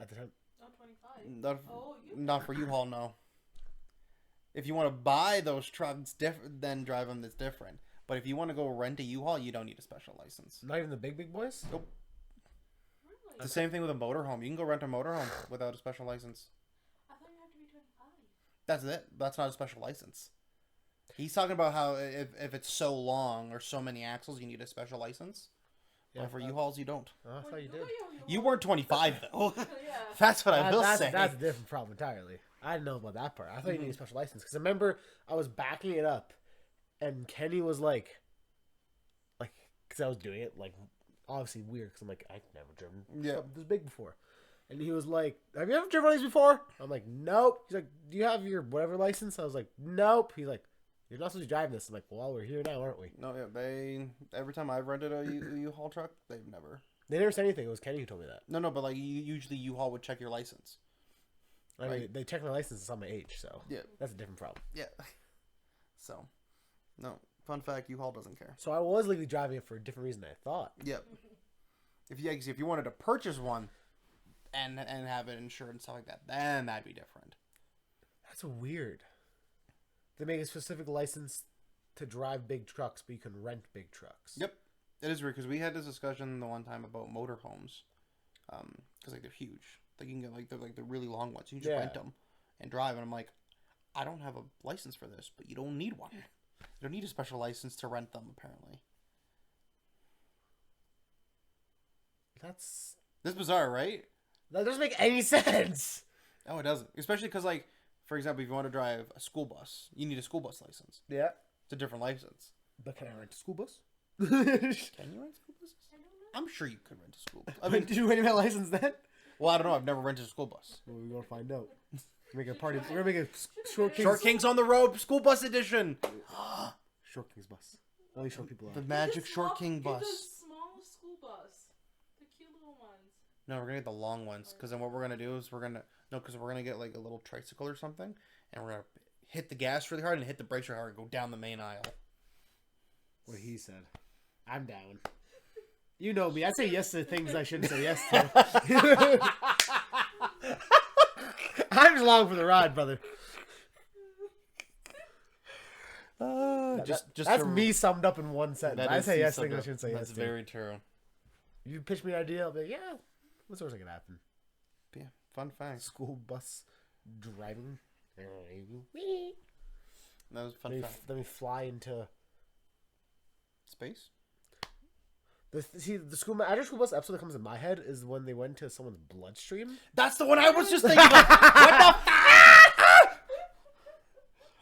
at the time. Not 25. Not for U-Haul, no. If you want to buy those trucks, then drive them. That's different. But if you want to go rent a U-Haul, you don't need a special license. Not even the big boys. Nope. Really? It's the same thing with a motorhome. You can go rent a motorhome without a special license. I thought you had to be 25. That's it. That's not a special license. He's talking about how if it's so long or so many axles, you need a special license. Yeah, but for U-Hauls, you don't. Oh, I thought you did. You weren't 25 though. Yeah. That's what I will say. That's a different problem entirely. I didn't know about that part. I thought you needed a special license because I remember I was backing it up, and Kenny was like, because I was doing it like obviously weird because I'm like I've never driven something this big before, and he was like, "Have you ever driven one of these before?" I'm like, "Nope." He's like, "Do you have your whatever license?" I was like, "Nope." He's like, "You're not supposed to drive this." I'm like, "Well, we're here now, aren't we?" No, yeah, every time I've rented a U-Haul truck, they've never. They never said anything. It was Kenny who told me that. No, but like usually U-Haul would check your license. I mean, they checked my license. It's on my age, so Yeah, that's a different problem. yeah. So, no. Fun fact: U-Haul doesn't care. So I was legally driving it for a different reason than I thought. Yep. If you wanted to purchase one, and have it insured and stuff like that, then that'd be different. That's weird. They make a specific license to drive big trucks, but you can rent big trucks. Yep, it is weird because we had this discussion the one time about motorhomes, because like they're huge. Like you can get like the really long ones. You can just rent them and drive. And I'm like, I don't have a license for this, but you don't need one. You don't need a special license to rent them. Apparently, That's bizarre, right? that doesn't make any sense. Oh, it doesn't. Especially because, like, for example, if you want to drive a school bus, you need a school bus license. Yeah, It's a different license. but can I rent a school bus? Can you rent school buses? I'm sure you could rent a school bus. I mean, did you renew my license then? Well, I don't know. I've never rented a school bus. Well, we're gonna find out. We're gonna party. We're gonna make a short Kings. Short Kings on the Road School Bus Edition. Short Kings bus. Only short people The on. magic Short King Get bus. the small school bus. The cute little ones. No, we're gonna get the long ones because then what we're gonna do is we're gonna get like a little tricycle or something, and we're gonna hit the gas really hard and hit the brakes really hard and go down the main aisle. What he said. I'm down. You know me. I say yes to things I shouldn't say yes to. I'm just along for the ride, brother. That's me summed up in one sentence. I say yes to things I shouldn't say yes to. That's very true. You pitch me an idea, I'll be like, yeah, what's the worst that could happen? Yeah, fun fact. School bus driving. That was a fun fact. Let me fly into Space? the school bus episode that comes in my head is when they went to someone's bloodstream. That's the one I was just thinking about. What the fuck?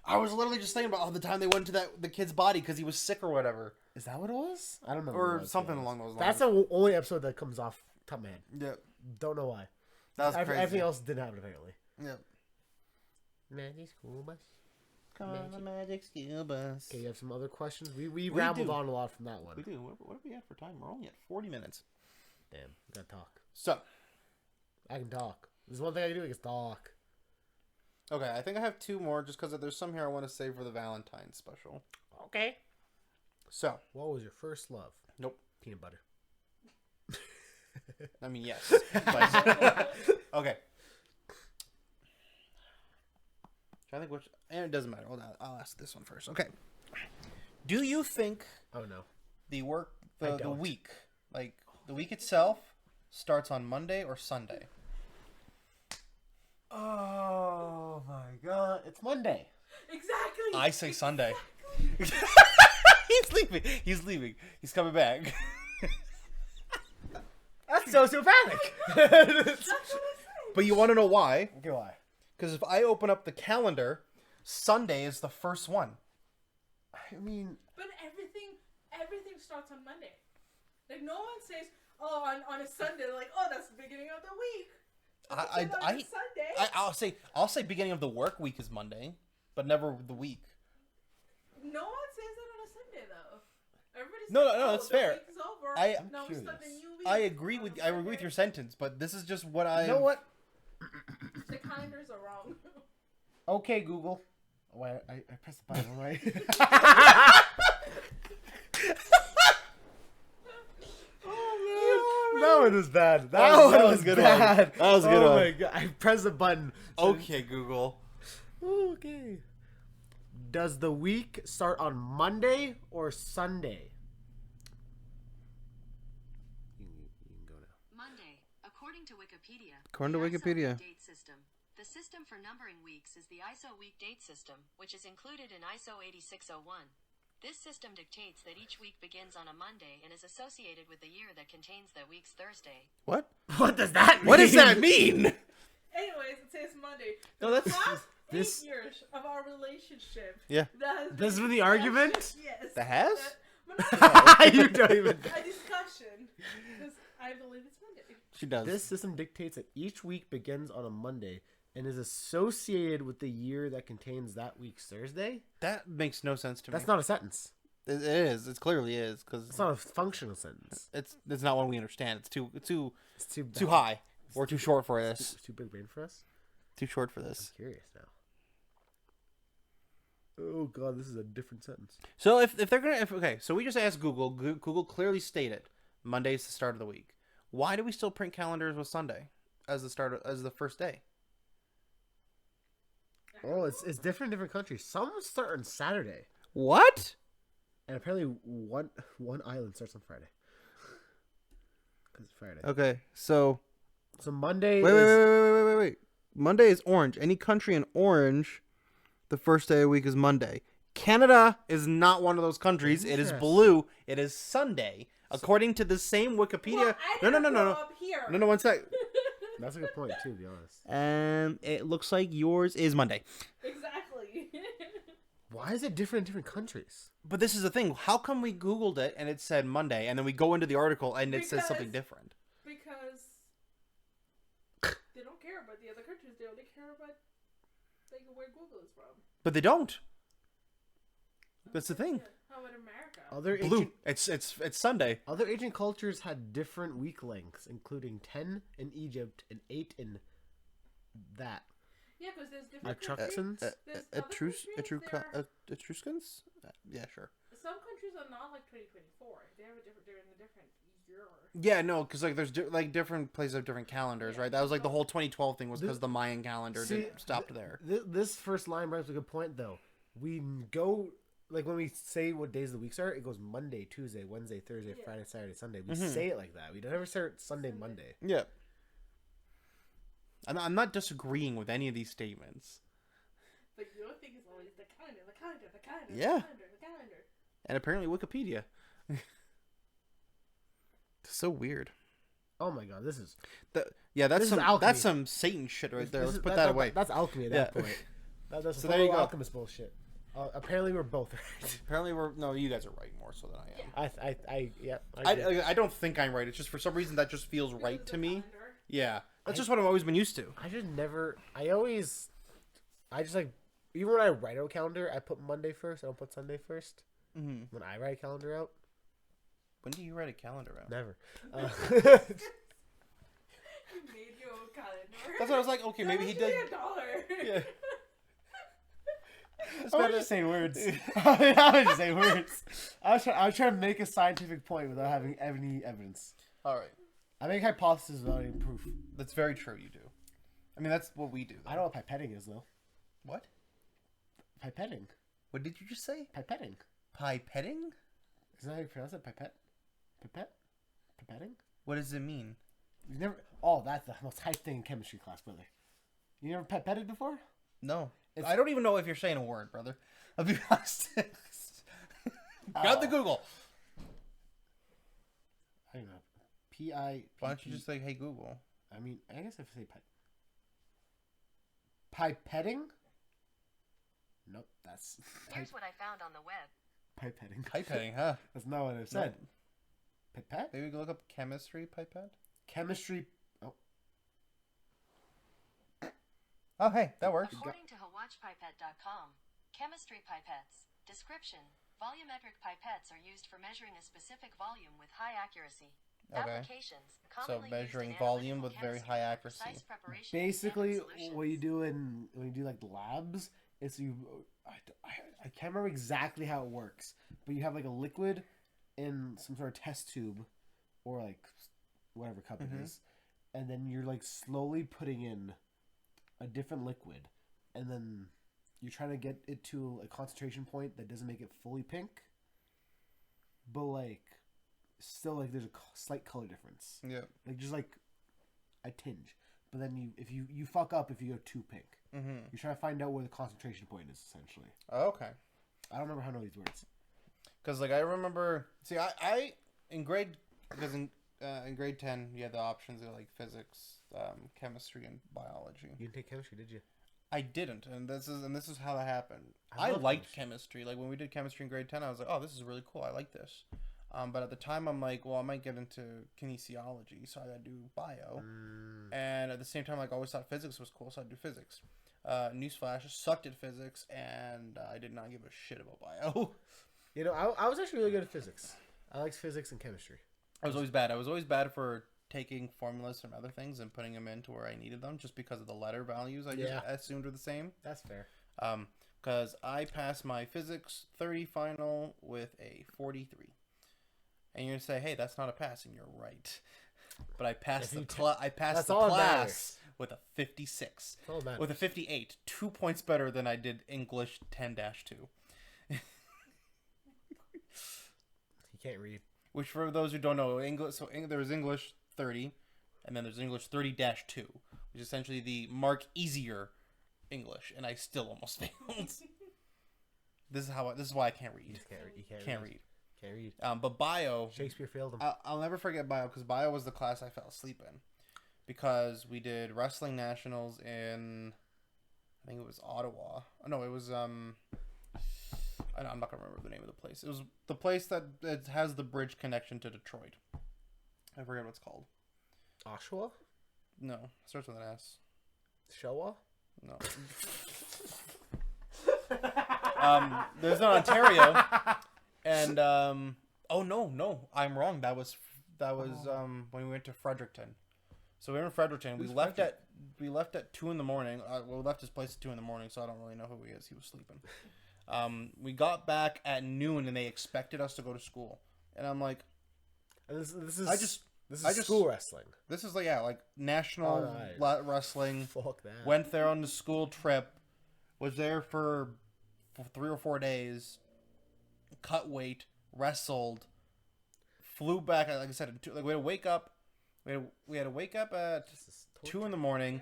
I was literally just thinking about all the time they went to the kid's body because he was sick or whatever. Is that what it was? I don't know. Or something along those lines. That's the only episode that comes off top of my head. Yeah. Don't know why. That was crazy. Everything else didn't happen apparently. Yeah. Magic school bus. Come on, the magic school bus. Okay, you have some other questions? We We rambled do. on a lot from that one. We do. What are we at for time? We're only at 40 minutes. Damn, gotta talk. So, I can talk. There's one thing I can do. I can talk. okay, I think I have two more just because there's some here I want to save for the Valentine's special. Okay. So, What was your first love? nope. Peanut butter. I mean, yes. But, okay. I think which. And it doesn't matter. Hold on. I'll ask this one first. Okay. Do you think Oh no. the work, I the don't. week, like the week itself, starts on Monday or Sunday? Oh my god! It's Monday. Exactly. I say Sunday. He's leaving. He's leaving. He's coming back. That's sociopathic. That's what I said. But you want to know why? Okay, why? Because if I open up the calendar, Sunday is the first one. I mean, But everything starts on Monday. Like no one says, "Oh, on a Sunday." They're like, "Oh, that's the beginning of the week." Sunday. I'll say beginning of the work week is Monday, but never the week. No one says that on a Sunday though. Everybody says, No, "Oh, that's the fair. week is over. I'm now we start the curious. new week." I agree on with a I agree with Sunday. your sentence, but this is just what I. you know what? The calendars are wrong. Okay, Google. Oh, I pressed the button, right? That one was bad. That one was a good bad. one. That was a good oh one. my god! I pressed the button. Okay, Google. Okay. Does the week start on Monday or Sunday? You can go now. Monday, according to Wikipedia. According to the ISO Wikipedia. week date system. The system for numbering weeks is the ISO week date system, which is included in ISO 8601. This system dictates that each week begins on a Monday and is associated with the year that contains that week's Thursday. What? What does that mean? What does that mean? Anyways, it says Monday. No, that's- The past this- 8 years of our relationship. Yeah. That has This been was the a argument? discussion, Yes. That has? But not You don't even. a discussion. Because I believe it's Monday. She does. This system dictates that each week begins on a Monday and is associated with the year that contains that week's Thursday. That makes no sense to me. That's not a sentence. It is. It clearly is because It's not a functional sentence. it's not one we understand. It's too It's too too high or too short for this. It's too big brain for us. Too short for I'm this. curious now. Oh god, this is a different sentence. So if they're gonna okay, so we just asked Google. Google clearly stated Monday's the start of the week. Why do we still print calendars with Sunday as the first day? Oh, it's different in different countries. Some start on Saturday, What? and apparently one island starts on Friday. Because it's Friday. Okay, so So Monday wait, is wait. Monday is orange. Any country in orange, the first day of the week is Monday. Canada is not one of those countries. It is Interesting. blue. It is Sunday. According to the same Wikipedia. Well, I No. didn't grow up here. No, 1 sec. That's a good point too, to be honest. It looks like yours is Monday. Exactly. Why is it different in different countries? But this is the thing. How come we Googled it and it said Monday, and then we go into the article and it says something Because- different? Because they don't care about the other countries. They only care about like where Google is from. But they don't. That's the thing. How about America? Other Blue. ancient, It's Sunday. other ancient cultures had different week lengths, including 10 in Egypt and 8 in that. Yeah, because there's different Etruscans? countries. There's other countries, Etruscans? Yeah, sure. some countries are not like 2024. They have a different. They're in a different year. Yeah, no, because like there's different places have different calendars, Yeah. right? That was like the whole 2012 thing was because This- the Mayan calendar See, didn't stop there. This first line brings up a good point, though. We go, like, when we say what days of the weeks are, it goes Monday, Tuesday, Wednesday, Thursday, Yeah. Friday, Saturday, Sunday. We Mhm. say it like that. We don't ever start Sunday, Monday. Yeah. I'm not disagreeing with any of these statements. But your thing is always the calendar, the calendar, the calendar, Yeah. the calendar, the calendar. And apparently Wikipedia. It's so weird. Oh my god, this is... That's This is some alchemy. that's some Satan shit right there. this Let's is- put that away. That's alchemy at that Yeah. point. That's So there you go. alchemist bullshit. Apparently we're both right. Apparently you guys are right more so than I am. I agree. I don't think I'm right. It's just for some reason that just feels Because right of to the me. calendar. Yeah. That's just what I've always been used to. I just never... I just like even when I write out a calendar, I put Monday first. I don't put Sunday first. Mm-hmm. When I write a calendar out, When do you write a calendar out? never. You made your own calendar. That's what I was like. Okay, maybe he does. $1. Yeah. I was just saying words. I was just saying words. I was trying to make a scientific point without having any evidence. All right. I make hypotheses without any proof. That's very true. You do. I mean, that's what we do. I know what pipetting is, though. What? Pipetting. What did you just say? Pipetting. Pipetting? Isn't that how you pronounce it? Pipette? Pipette? Pipetting? What does it mean? You never... Oh, that's the most hype thing in chemistry class, brother. You never pipetted before? No. It's- I don't even know if you're saying a word, brother. I'll be honest. Grab the Google. I don't know. P-I... Why don't you just say, hey, Google? I mean, I guess if I say pipetting? Nope, that's... Here's what I found on the web. Pipetting. Pipetting, huh? That's not what I said. Pipette? Maybe we can look up chemistry pipette? Chemistry... Oh, hey, that works. According to hawatchpipette.com, chemistry pipettes. Description. Volumetric pipettes are used for measuring a specific volume with high accuracy. Okay. Applications. So Commonly used measuring in volume analytical with very chemistry high for accuracy. precise preparation of Basically, standard what you solutions. do when you do like labs is you... I can't remember exactly how it works, but you have like a liquid in some sort of test tube or like whatever cup it is, and then you're like slowly putting in a different liquid, and then you're trying to get it to a concentration point that doesn't make it fully pink, but like still like there's a slight color difference, Yeah. like just like a tinge. But then if you fuck up if you go too pink. Mm-hmm. You're trying to find out where the concentration point is, essentially. Oh, okay. I don't remember how to know these words. Because, like, I remember... See, I in grade... Because in grade 10, you had the options of, like, physics, chemistry, and biology. You didn't take chemistry, did you? I didn't, and this is how that happened. I I love liked chemistry. Like, when we did chemistry in grade 10, I was like, oh, this is really cool. I like this. But at the time, I'm like, well, I might get into kinesiology, so I gotta do bio. And at the same time, like, I always thought physics was cool, so I'd do physics. Newsflash, sucked at physics, and I did not give a shit about bio. You know, I was actually really good at physics. I liked physics and chemistry. I was always bad. I was always bad for taking formulas from other things and putting them into where I needed them, just because of the letter values I just assumed were the same. That's fair. Because I passed my physics 30 final with a 43. And you're gonna say, "Hey, that's not a pass," and you're right. But I passed the That's the all that class matters. with a 56, That's all that matters. with a 58, 2 points better than I did English 10-2. You can't read. Which, for those who don't know, English. So there's English 30, and then there's English 30-2, which is essentially the mark easier English, and I still almost failed. This is why I can't read. You just can't read. You can't Can't read. read. Can't read. But bio, Shakespeare failed him. I'll never forget bio, because bio was the class I fell asleep in, because we did wrestling nationals in, I think it was Ottawa. Oh, no, it was I'm not gonna remember the name of the place. It was the place that has the bridge connection to Detroit. I forget what it's called. Oshawa? No, it starts with an S. Showa? No. There's no Ontario, and oh no, I'm wrong. That was when we went to Fredericton. So we were in Fredericton. We left at 2 in the morning. We left his place at 2 in the morning, so I don't really know who he is. He was sleeping. We got back at noon, and they expected us to go to school, and I'm like, This is just- school wrestling. this is like national wrestling. Fuck that. Went there on the school trip. Was there for 3 or 4 days. Cut weight, wrestled, flew back. Like I said, we had to wake up. We had to wake up at 2 in the morning,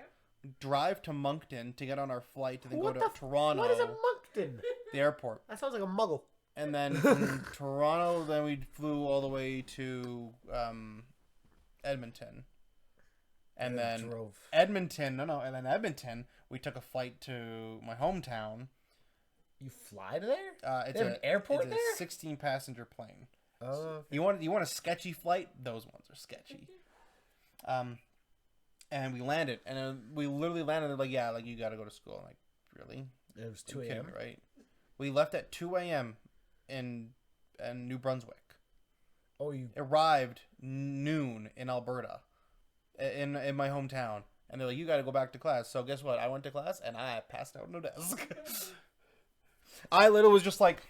drive to Moncton to get on our flight, and then go to Toronto. What is a Moncton? The airport. That sounds like a muggle. And then from Toronto, then we flew all the way to Edmonton. And then Edmonton, and then Edmonton, we took a flight to my hometown. You fly to there? It's They have an airport it's there? a 16-passenger plane. Oh. You want a sketchy flight? Those ones are sketchy. And we landed, and we literally landed. They're like, yeah, like you got to go to school. I'm like, really? It was 2 You're kidding a.m. me, right? We left at 2 a.m. in New Brunswick. Oh, you Arrived noon in Alberta, in my hometown. And they're like, you got to go back to class. So guess what? I went to class and I passed out on the desk. I literally was just like,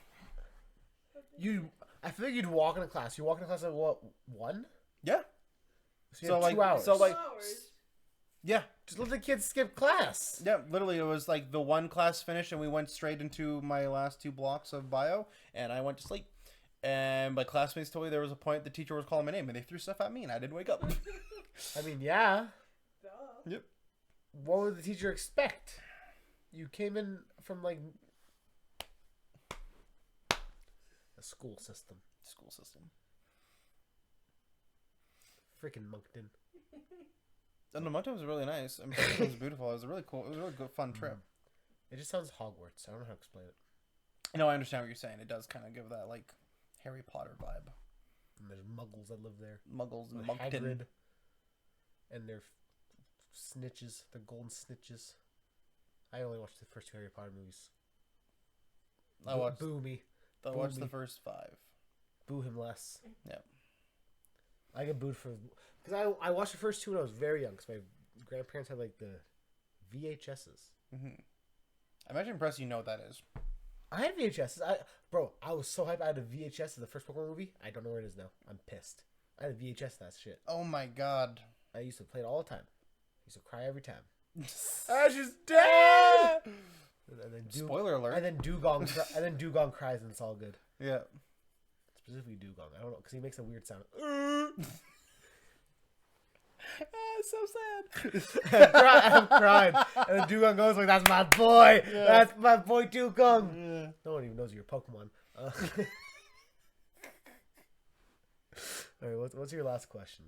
I feel like you'd walk into class. You walk into class at what, 1? yeah. So you had 2 hours. So like, Hours. yeah. just let the kids skip class. Yeah, literally, it was like the one class finished, and we went straight into my last 2 blocks of bio, and I went to sleep. And my classmates told me there was a point the teacher was calling my name, and they threw stuff at me, and I didn't wake up. I mean, yeah. Duh. Yep. What would the teacher expect? You came in from like a school system. School system. Freaking Moncton. And the Moncton was really nice. And it was beautiful. It was a really cool. It was a really good, fun trip. It just sounds Hogwarts. I don't know how to explain it. No, I understand what you're saying. It does kind of give that like Harry Potter vibe. And there's muggles that live there. Muggles and With Moncton. Hagrid. And they're snitches. They're golden snitches. I only watched the first 2 Harry Potter movies. I watched. Boo me. I watched the Boomy. first 5. Boo him less. Yep. I get booed for... Because I watched the first 2 when I was very young. Because my grandparents had like the VHSs. Mm-hmm. I'm actually impressed you know what that is. I had VHSs. I was so hyped. I had a VHS of the first Pokemon movie. I don't know where it is now. I'm pissed. I had a VHS of that shit. Oh my god. I used to play it all the time. I used to cry every time. She's dead. And then Spoiler alert. And then Dugong cries and it's all good. Yeah. Specifically Dugong. I don't know because he makes a weird sound. So sad. I'm crying. And then Dugong goes like, "That's my boy. Yeah. That's my boy Dugong." Yeah. No one even knows your Pokemon. All right, what's your last question?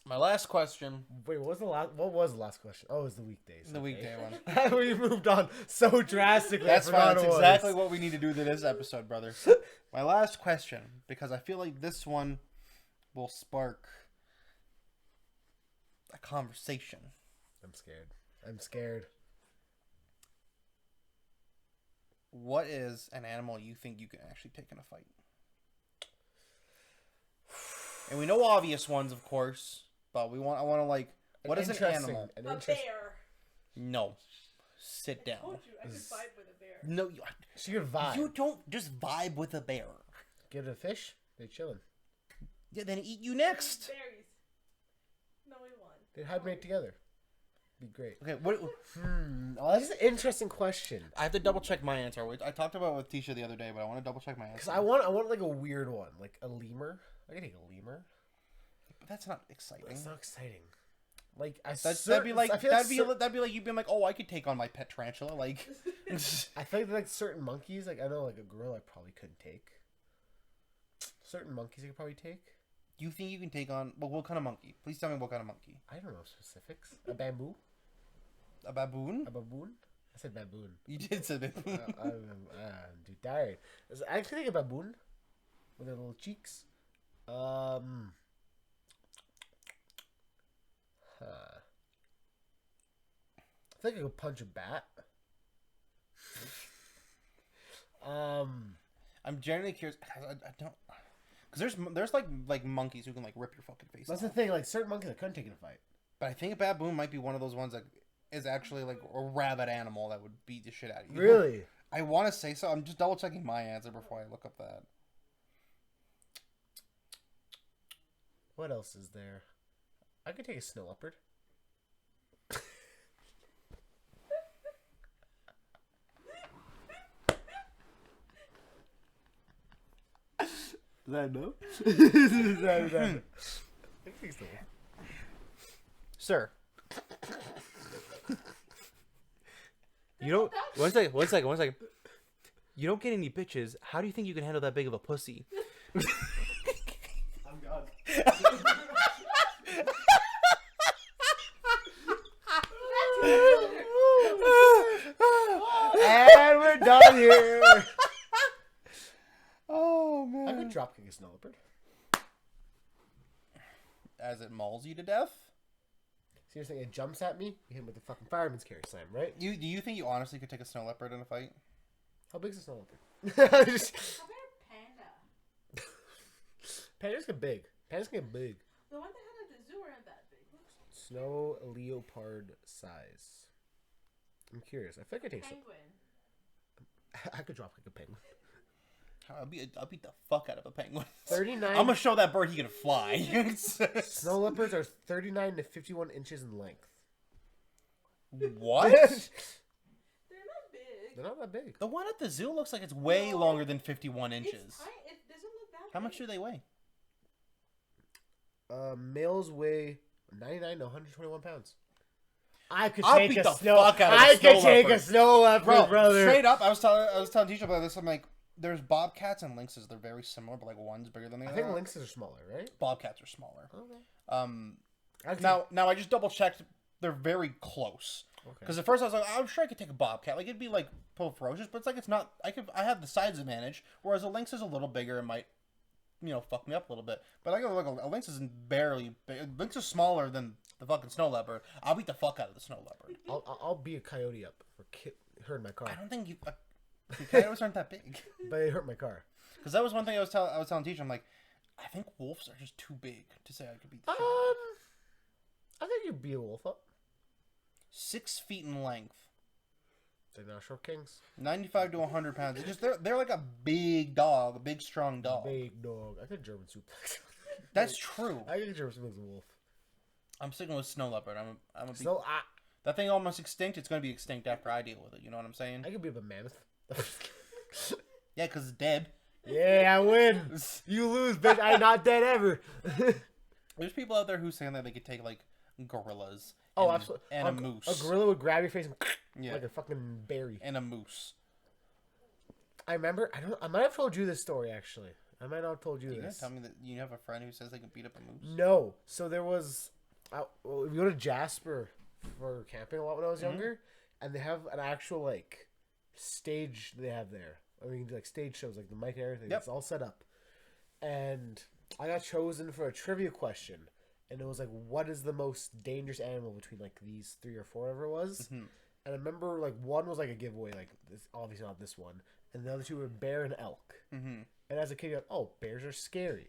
My last question. Wait, what was the last question? Oh, it was the weekdays. The weekday one. We moved on so drastically. That's fine. That's exactly what we need to do to this episode, brother. My last question, because I feel like this one will spark a conversation. I'm scared. What is an animal you think you can actually take in a fight? And we know obvious ones, of course, but I want to like, what is an animal? A bear. No. Sit down. I told you I could vibe with a bear. No, So you vibe. you don't just vibe with a bear. Give it a fish. They chilling. Yeah, then eat you next. Berries. No, we won. They hibernate together. Be great. Okay, what? Oh, that's an interesting question. I have to double check my answer. I talked about it with Tisha the other day, but I want to double check my answer. Because I want like a weird one, like a lemur. I can take a lemur. But that's not exciting. That's not exciting. Like That'd be like you being like, oh, I could take on my pet tarantula. Like, I feel like certain monkeys, like I know like a gorilla I probably couldn't take. Certain monkeys I could probably take. you think you can take on? Well, what kind of monkey? Please tell me what kind of monkey. I don't know specifics. A bamboo? A baboon? A baboon? I said baboon. You did say baboon. I'm too tired. I can think of a baboon with their little cheeks. I think I could punch a bat. I'm generally curious. I don't. Because there's like monkeys who can like rip your fucking face That's off. the thing. Like certain monkeys I couldn't take in a fight. But I think a baboon might be one of those ones that is actually like a rabid animal that would beat the shit out of you. Really? I want to say so. I'm just double checking my answer before I look up that. What else is there? I could take a snow leopard. Is that no? Is that I think so. Sir. You don't. One second. You don't get any bitches. How do you think you can handle that big of a pussy? I'm gone. And we're done here. Oh man. I could drop kick a snow leopard. As it mauls you to death. Seriously, it jumps at me, you hit him with the fucking fireman's carry slam, right? Do you think you honestly could take a snow leopard in a fight? How big is a snow leopard? How about a panda? Pandas get big. Pandas get big. The one they had at the zoo weren't that big. Snow leopard size. I'm curious. I feel like I take Penguin. I could drop like a penguin. I'll beat the fuck out of a penguin. 39. I'm gonna show that bird he can fly. Snow leopards are 39 to 51 inches in length. What? They're not big. They're not that big. The one at the zoo looks like it's way longer than 51 inches. It doesn't look that How much big. do they weigh? Males weigh 99 to 121 pounds. I could I'll take beat a the snow. fuck out of a I snow could take a leopard. snow leopard, brother. Straight up, I was telling Tisha about this. I'm like, there's bobcats and lynxes. They're very similar, but like one's bigger than the I other. think lynxes are smaller, right? Bobcats are smaller. Okay. Now I just double checked. They're very close. Because at first I was like, I'm sure I could take a bobcat. Like it'd be like ferocious, but it's like it's not. I have the size advantage, whereas a lynx is a little bigger and might, fuck me up a little bit. But I go look, a lynx is barely big. A lynx is smaller than the fucking snow leopard. I'll beat the fuck out of the snow leopard. I'll be a coyote up for hurt my car, I don't think the coyotes aren't that big. but it hurt my car. Because that was one thing I was telling teacher. I'm like, I think wolves are just too big to say I could beat. The shit. I think you'd beat a wolf up. 6 feet in length, They're not short kings. 95 to 100 pounds. It's just they're like a big dog, a big strong dog. Big dog. I could German suplex. That's true. I could German suplex a wolf. I'm sticking with snow leopard. I'm a So that thing almost extinct. It's gonna be extinct after I deal with it. You know what I'm saying? I could be a mammoth. Yeah, because it's dead. Yeah, I win. You lose, bitch. I'm not dead ever. There's people out there who saying that they could take like gorillas. Oh, and, absolutely. And a moose. A gorilla would grab your face and Yeah. like a fucking berry. And a moose. I remember. I might have told you this story actually. I might not have told you You gonna this. tell me that you have a friend who says they can beat up a moose? No. So there was. We go to Jasper for camping a lot when I was younger, and they have an actual like stage they have there. I mean, like stage shows, like the mic and everything. Yep. It's all set up. And I got chosen for a trivia question, and it was like, what is the most dangerous animal between like these 3 or 4, whatever it was? And I remember like one was like a giveaway, like this, obviously not this one, and the other 2 were bear and elk. And as a kid, you're like, oh, bears are scary.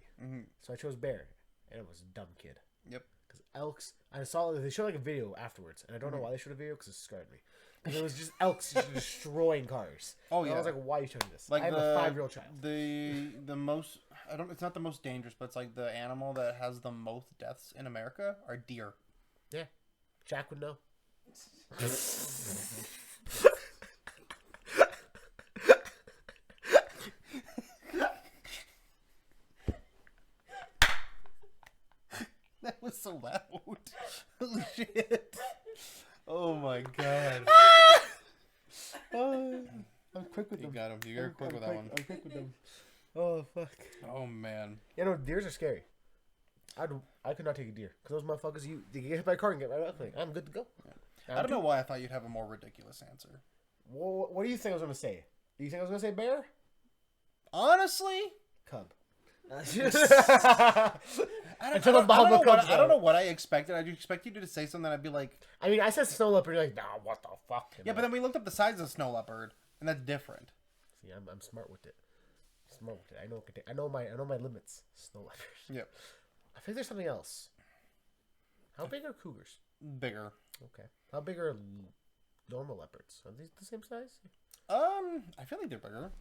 So I chose bear, and it was a dumb kid. Yep. Because elks, I saw they showed like a video afterwards, and I don't know why they showed a video because it scared me. And it was just elks just destroying cars. Oh, And yeah. I was like, why are you showing this? Like I have a 5-year-old child. The most it's not the most dangerous, but it's like the animal that has the most deaths in America are deer. Yeah, Jack would know. That was so loud. Holy shit. Oh my god. I'm quick with You them. got him. You're quick with that one. I'm quick with them. Oh fuck. Oh man. You know, deers are scary. I could not take a deer because those motherfuckers, they get hit by a car and get right up. Like, I'm good to go. I don't know why I thought you'd have a more ridiculous answer. What do you think I was gonna say? Do you think I was gonna say bear? Honestly, Cub. I Until the Bahama comes don't out. know what I expected. I just expected you to say something. I'd be like, I mean, I said snow leopard. You're like, nah, what the fuck? yeah, but then we looked up the size of snow leopard, and that's different. See, I'm smart with it. Smart with it. I know. I know my limits. Snow leopard. Yep. I think there's something else. How big are cougars? Bigger. Okay. How big are normal leopards? Are these the same size? I feel like they're bigger.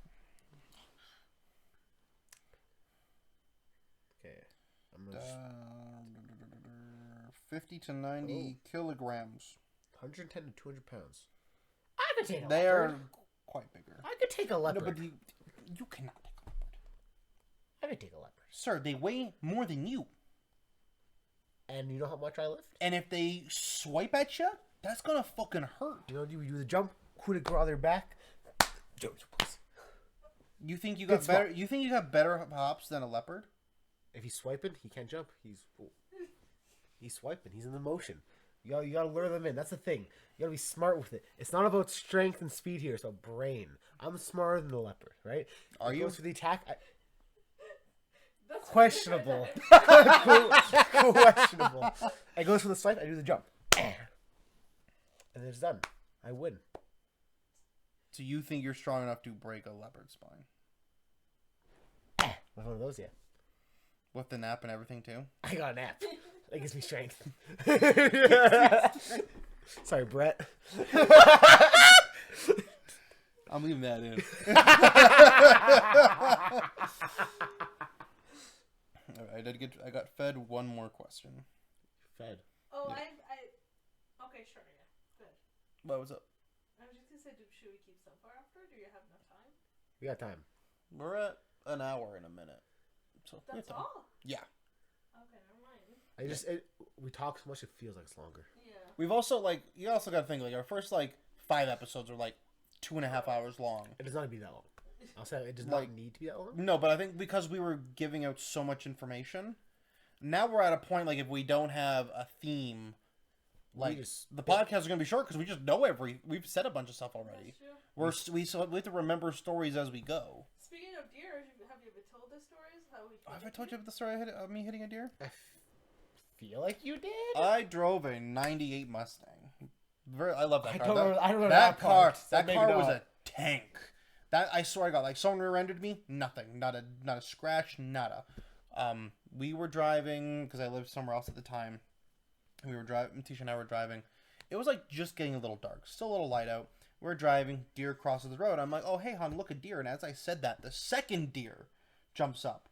Okay. I'm gonna 50 to 90 kilograms. 110 to 200 pounds. I could take a They leopard. are quite bigger. I could take a No, leopard. but you cannot take a leopard. I could take a leopard. Sir, they weigh more than you. And you know how much I lift? And if they swipe at you, that's gonna fucking hurt. You know, you do the jump, coup de grace on their back. You think you Good got better? You think you got better hops than a leopard? If he's swiping, he can't jump. He's swiping. He's in the motion. You gotta lure them in. That's the thing. You gotta be smart with it. It's not about strength and speed here. It's about brain. I'm smarter than the leopard, right? Are It you? goes for the attack. That's Questionable. Questionable. It goes for the swipe. I do the jump. and then it's done. I win. So you think you're strong enough to break a leopard spine? Not one of those yet. With the nap and everything too? I got a nap. That gives me strength. Sorry, Brett. I'm leaving that in. Alright, I got fed one more question. Fed. Oh, Yeah. Okay, sure, yeah. Good. What was up? I was just gonna say, should we keep so far after? Do you have enough time? We got time. We're at an hour and a minute. So we have That's time. all? Yeah. Okay, never mind. We talk so much it feels like it's longer. Yeah. We've also you also gotta think our first 5 episodes are 2.5 hours long. It does not need to be that long. I'll say it does Like- not need to be that long. No, but I think because we were giving out so much information, now we're at a point if we don't have a theme, We just- the podcast is gonna be short because we just know we've said a bunch of stuff already. That's true. We have to remember stories as we go. Speaking of deer, have you ever told the stories? How we Have I told you about the story of me hitting a deer? I feel like you did. I drove a '98 Mustang. I love that I car. don't remember- I don't remember that that car. part, so That maybe car was not. a tank. That I swear to God, someone rear-ended me. Nothing. Not a scratch. Nada. We were driving because I lived somewhere else at the time. We were driving. Tisha and I were driving. It was just getting a little dark, still a little light out. We're driving. Deer crosses the road. I'm like, oh hey hon, look, a deer. And as I said that, the second deer jumps up.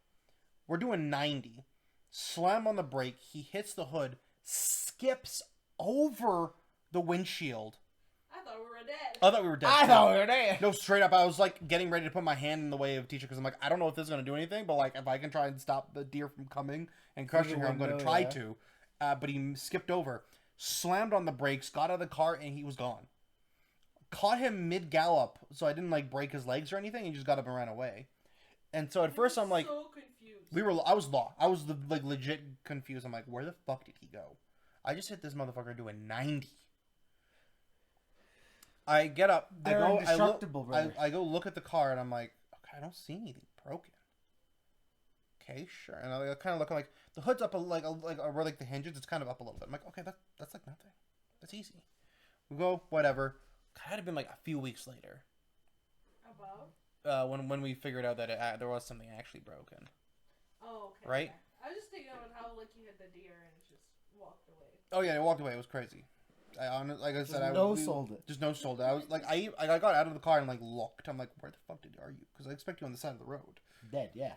We're doing 90. Slam on the brake. He hits the hood. Skips over the windshield. I thought we were dead. I thought we were dead. I too. thought we were there. No, straight up, I was getting ready to put my hand in the way of Tisha because I'm I don't know if this is gonna do anything, but if I can try and stop the deer from coming and crushing her, I'm gonna window, try yeah. to. But he skipped over, slammed on the brakes, got out of the car, and he was gone. Caught him mid gallop, so I didn't break his legs or anything. He just got up and ran away. And so at first I'm so confused. I was lost. I was legit confused. I'm where the fuck did he go? I just hit this motherfucker doing 90. I get up. They're I indestructible, go. brother. I go look at the car and I'm okay, I don't see anything broken. Okay, sure. And I kind of look the hood's up where the hinges. It's kind of up a little bit. I'm okay, that's nothing. That's easy. We go whatever. Had it been a few weeks later. About? When we figured out that there was something actually broken. Oh, okay. Right? Yeah. I was just thinking about how you hit the deer and it just walked away. Oh yeah, it walked away. It was crazy. Like I said, no-sold it. Just no sold it. I was I got out of the car and looked. I'm where the fuck are you? Because I expect you on the side of the road. Dead, yeah.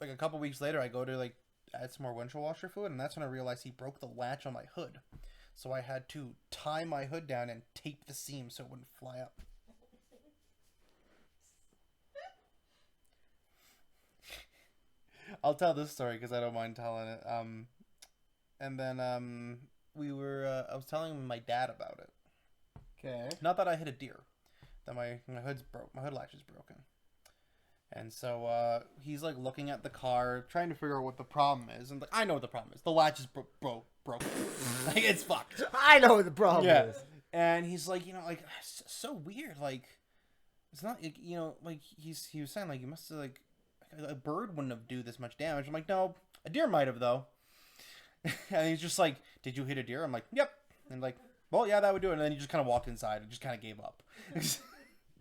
A couple weeks later, I go to add some more windshield washer fluid, and that's when I realized he broke the latch on my hood. So I had to tie my hood down and tape the seam so it wouldn't fly up. I'll tell this story because I don't mind telling it. And then I was telling my dad about it. Okay. Not that I hit a deer, that my hood's broke. My hood latch is broken. And so he's looking at the car, trying to figure out what the problem is. And I know what the problem is. The latch is broken. It's fucked. I know what the problem is. And he's it's so weird. It's not he was saying you must have a bird wouldn't have do this much damage. I'm no, a deer might have though. And he's just did you hit a deer? I'm yep. And well, yeah, that would do it. And then he just kind of walked inside and just kind of gave up.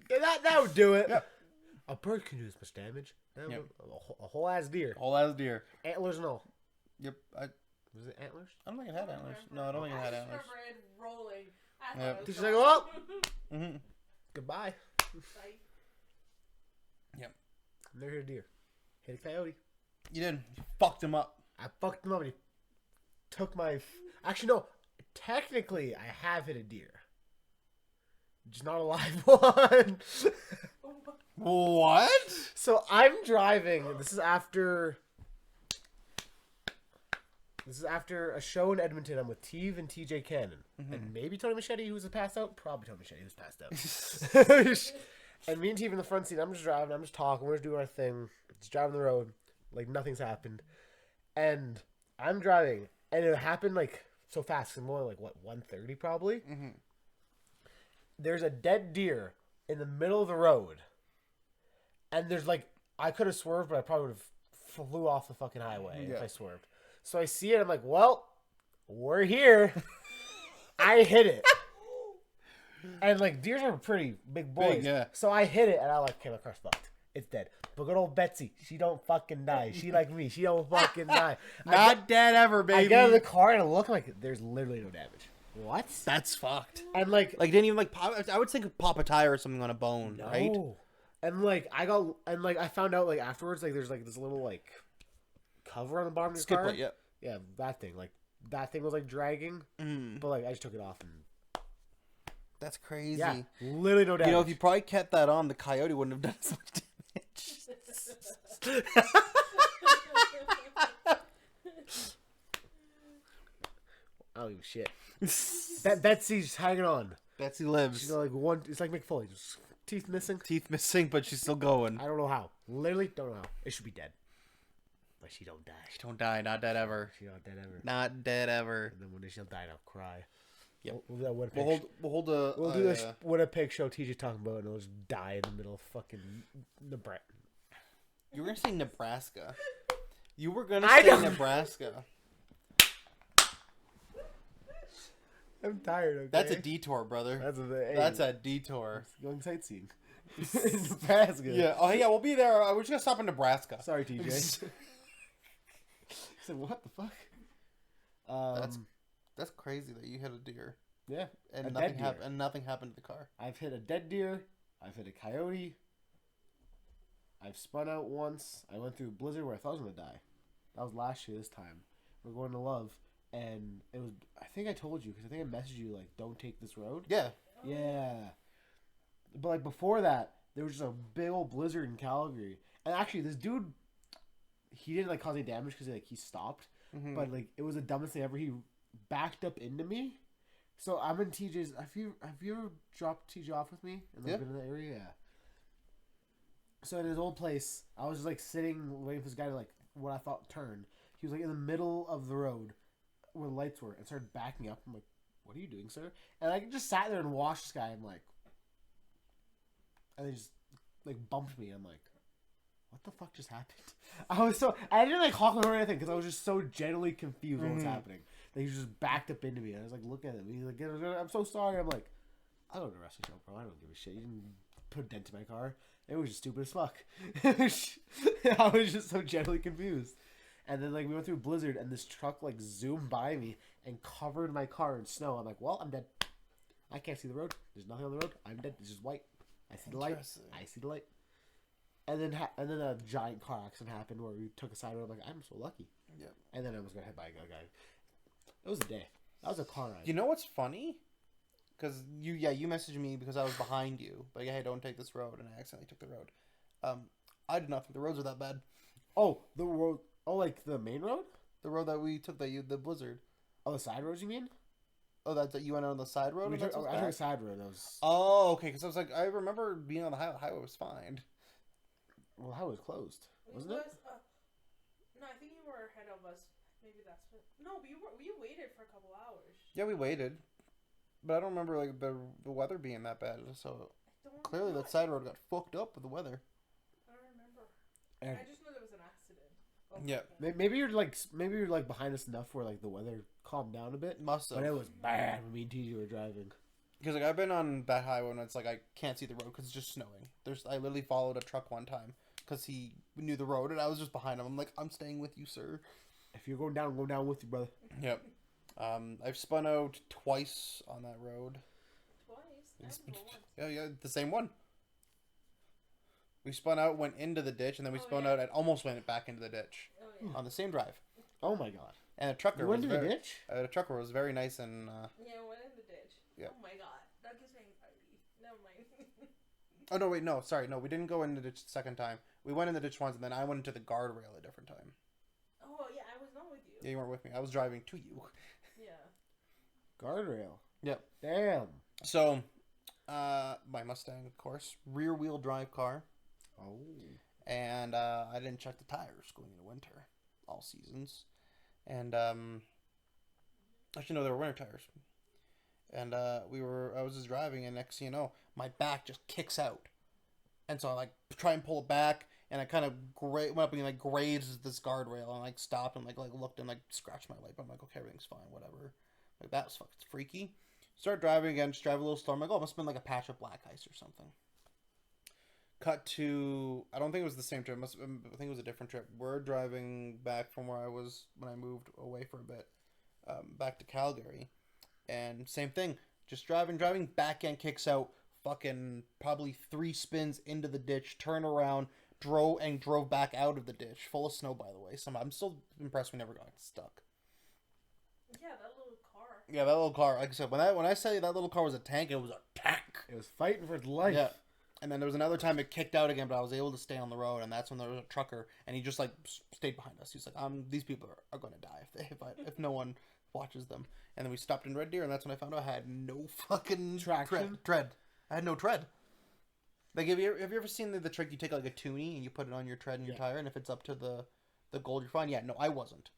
Yeah, that would do it. Yep. A bird can do this much damage. Yep. A whole ass deer. Whole ass deer. Antlers and all. Yep. Was it antlers? I don't think it had antlers. No, I don't think it had I just antlers. remember it rolling. I Yeah. thought it She's was like, gone. oh, Mm-hmm. goodbye. Like, Yep. Never hit a deer. Hit a coyote. You did. You fucked him up. I fucked him up and he took my... Actually, no. Technically, I have hit a deer. Just not a live one. What? So I'm driving. This is after a show in Edmonton. I'm with Teve and TJ Cannon. And maybe Tony Machete, who's passed out. Probably Tony Machete, who's passed out. And me and Teve in the front seat. I'm just driving. I'm just talking. We're just doing our thing. Just driving the road. Nothing's happened. And I'm driving. And it happened so fast. I'm going 130 probably. Mm-hmm. There's a dead deer in the middle of the road. And there's I could have swerved, but I probably would have flew off the fucking highway if I swerved. So I see it. I'm well, we're here. I hit it. And like deers are pretty big boys. Big, yeah. So I hit it and I like, okay, my car's fucked. It's dead. But good old Betsy, she don't fucking die. She like me. She don't fucking die. Not dead ever, baby. I get out of the car and I look like there's literally no damage. What? That's fucked. And like Didn't even pop. I would think pop a tire or something on a bone, right? no. And like I found out like afterwards like there's like this little like cover on the bottom of the Skip car. it, yeah. Yeah, that thing. Like that thing was like dragging. But like I just took it off and That's crazy. yeah, literally no damage. You know, if you probably kept that on, the coyote wouldn't have done as much damage. I don't give a shit. Betsy's hanging on. Betsy lives. She's like one. It's like McFoley, just teeth missing. Teeth missing, but she's still going. I don't know how. Literally don't know how. It should be dead, but she don't die. She don't die. Not dead ever. She not dead ever. Not dead ever. And then one day she'll die and I'll cry. Yep. We'll do that Winnipeg. We'll hold We'll do this Winnipeg show TJ talking about, and it'll just die in the middle of fucking Nebraska. You were gonna say Nebraska. You were gonna I say don't- Nebraska. I'm tired. Okay? That's a detour, brother. That's a detour. going sightseeing in Nebraska. Yeah. Oh, yeah. We'll be there. We're just gonna stop in Nebraska. Sorry, TJ. I said, what the fuck? That's crazy that you hit a deer Yeah, and a nothing dead deer. happened. And nothing happened to the car. I've hit a dead deer. I've hit a coyote. I've spun out once. I went through a blizzard where I thought I was gonna die. That was last year. This time we're going to Love, and it was. I think I told you because I think I messaged you like, "Don't take this road." Yeah. Yeah. But like before that, there was just a big old blizzard in Calgary, and actually this dude, he didn't like cause any damage because he stopped, but like it was the dumbest thing ever. He backed up into me. So I'm in TJ's. Have you ever dropped TJ off with me and like, Yeah. been in the area? Yeah. So in his old place, I was just like sitting waiting for this guy to like what I thought turn. He was like in the middle of the road where the lights were and started backing up. I'm like, "What are you doing, sir?" And I just sat there and watched this guy. I'm like, and they just like bumped me. I'm like, what the fuck just happened? I didn't like honk or anything because I was just so genuinely confused what was happening. That he just backed up into me. And I was like, look at him. He's like, I'm so sorry. I'm like, I don't know the rest of the show, bro. I don't give a shit. You didn't put a dent in my car. It was just stupid as fuck. I was just so genuinely confused. And then like we went through a blizzard and this truck like zoomed by me and covered my car in snow. I'm like, well, I'm dead. I can't see the road. There's nothing on the road. I'm dead. It's just white. I see the light. Interesting. I see the light. And then a giant car accident happened where we took a side road. I'm like, I'm so lucky. Yeah. And then I was gonna hit by a guy. It was a day. That was a car ride. You know what's funny? Because you messaged me because I was behind you. But hey, don't take this road, and I accidentally took the road. I did not think the roads were that bad. Oh, the road. Oh, like the main road? The road that we took, the blizzard. Oh, the side roads, you mean? Oh, that you went on the side road. I and that's took what's a bad? side road. That was Oh, okay. Because I was like, I remember being on the highway was fine. well, the highway was closed, wasn't it? No, I think you were ahead of us. Maybe that's what. No, we waited for a couple hours. Yeah, we waited, but I don't remember like the weather being that bad. So clearly, that side road got fucked up with the weather. I don't remember. Yeah. I just know there was an accident. Yeah. Maybe you're like behind us enough where like the weather calmed down a bit. Must have. But it was bad when me and TJ were driving. Because like I've been on that highway and it's like I can't see the road because it's just snowing. I literally followed a truck one time because he knew the road and I was just behind him. I'm like, I'm staying with you, sir. If you're going down, go down with you, brother. Yep. I've spun out twice on that road. Twice. I didn't go once. Yeah, the same one. We spun out, went into the ditch, and then we Oh, spun yeah. out and almost went back into the ditch Oh yeah. on the same drive. Oh my god. And the trucker You went was to the very, ditch? the trucker was very nice and Yeah, went in the ditch. Yeah. Oh my god, that gives me anxiety. Never mind. oh no, wait, no, sorry, no, we didn't go in the ditch the second time. We went in the ditch once, and then I went into the guardrail a different time. Oh yeah, I was not with you. Yeah, you weren't with me. I was driving to you. Yeah. Guardrail. Yep. Damn. So, my Mustang, of course, rear wheel drive car, Oh. and I didn't check the tires going into winter, all seasons, and actually no, they were winter tires, and I was just driving, and next thing you know, my back just kicks out, and so I like try and pull it back, and I kind of went up and like grazed this guardrail and like stopped and like looked and like scratched my leg. I'm like, okay, everything's fine, whatever. Like that was fucking freaky. Start driving again, just drive a little slower. I'm like, oh, it must have been like a patch of black ice or something. Cut to, I don't think it was the same trip. I think it was a different trip. We're driving back from where I was when I moved away for a bit, back to Calgary, and same thing. Just driving, back end kicks out, fucking probably 3 spins into the ditch, turn around, drove back out of the ditch, full of snow, by the way. So I'm still impressed we never got stuck. Yeah, that little car. Yeah, that little car. Like I said, when I say that little car was a tank, it was a tank. It was fighting for its life. Yeah. And then there was another time it kicked out again, but I was able to stay on the road, and that's when there was a trucker, and he just like stayed behind us. He's like, "These people are going to die if no one watches them." And then we stopped in Red Deer, and that's when I found out I had no fucking Traction? tread. I had no tread. Like, have you ever seen the trick? You take like a toonie and you put it on your tread and your tire, and if it's up to the goal, you're fine. Yeah, no, I wasn't.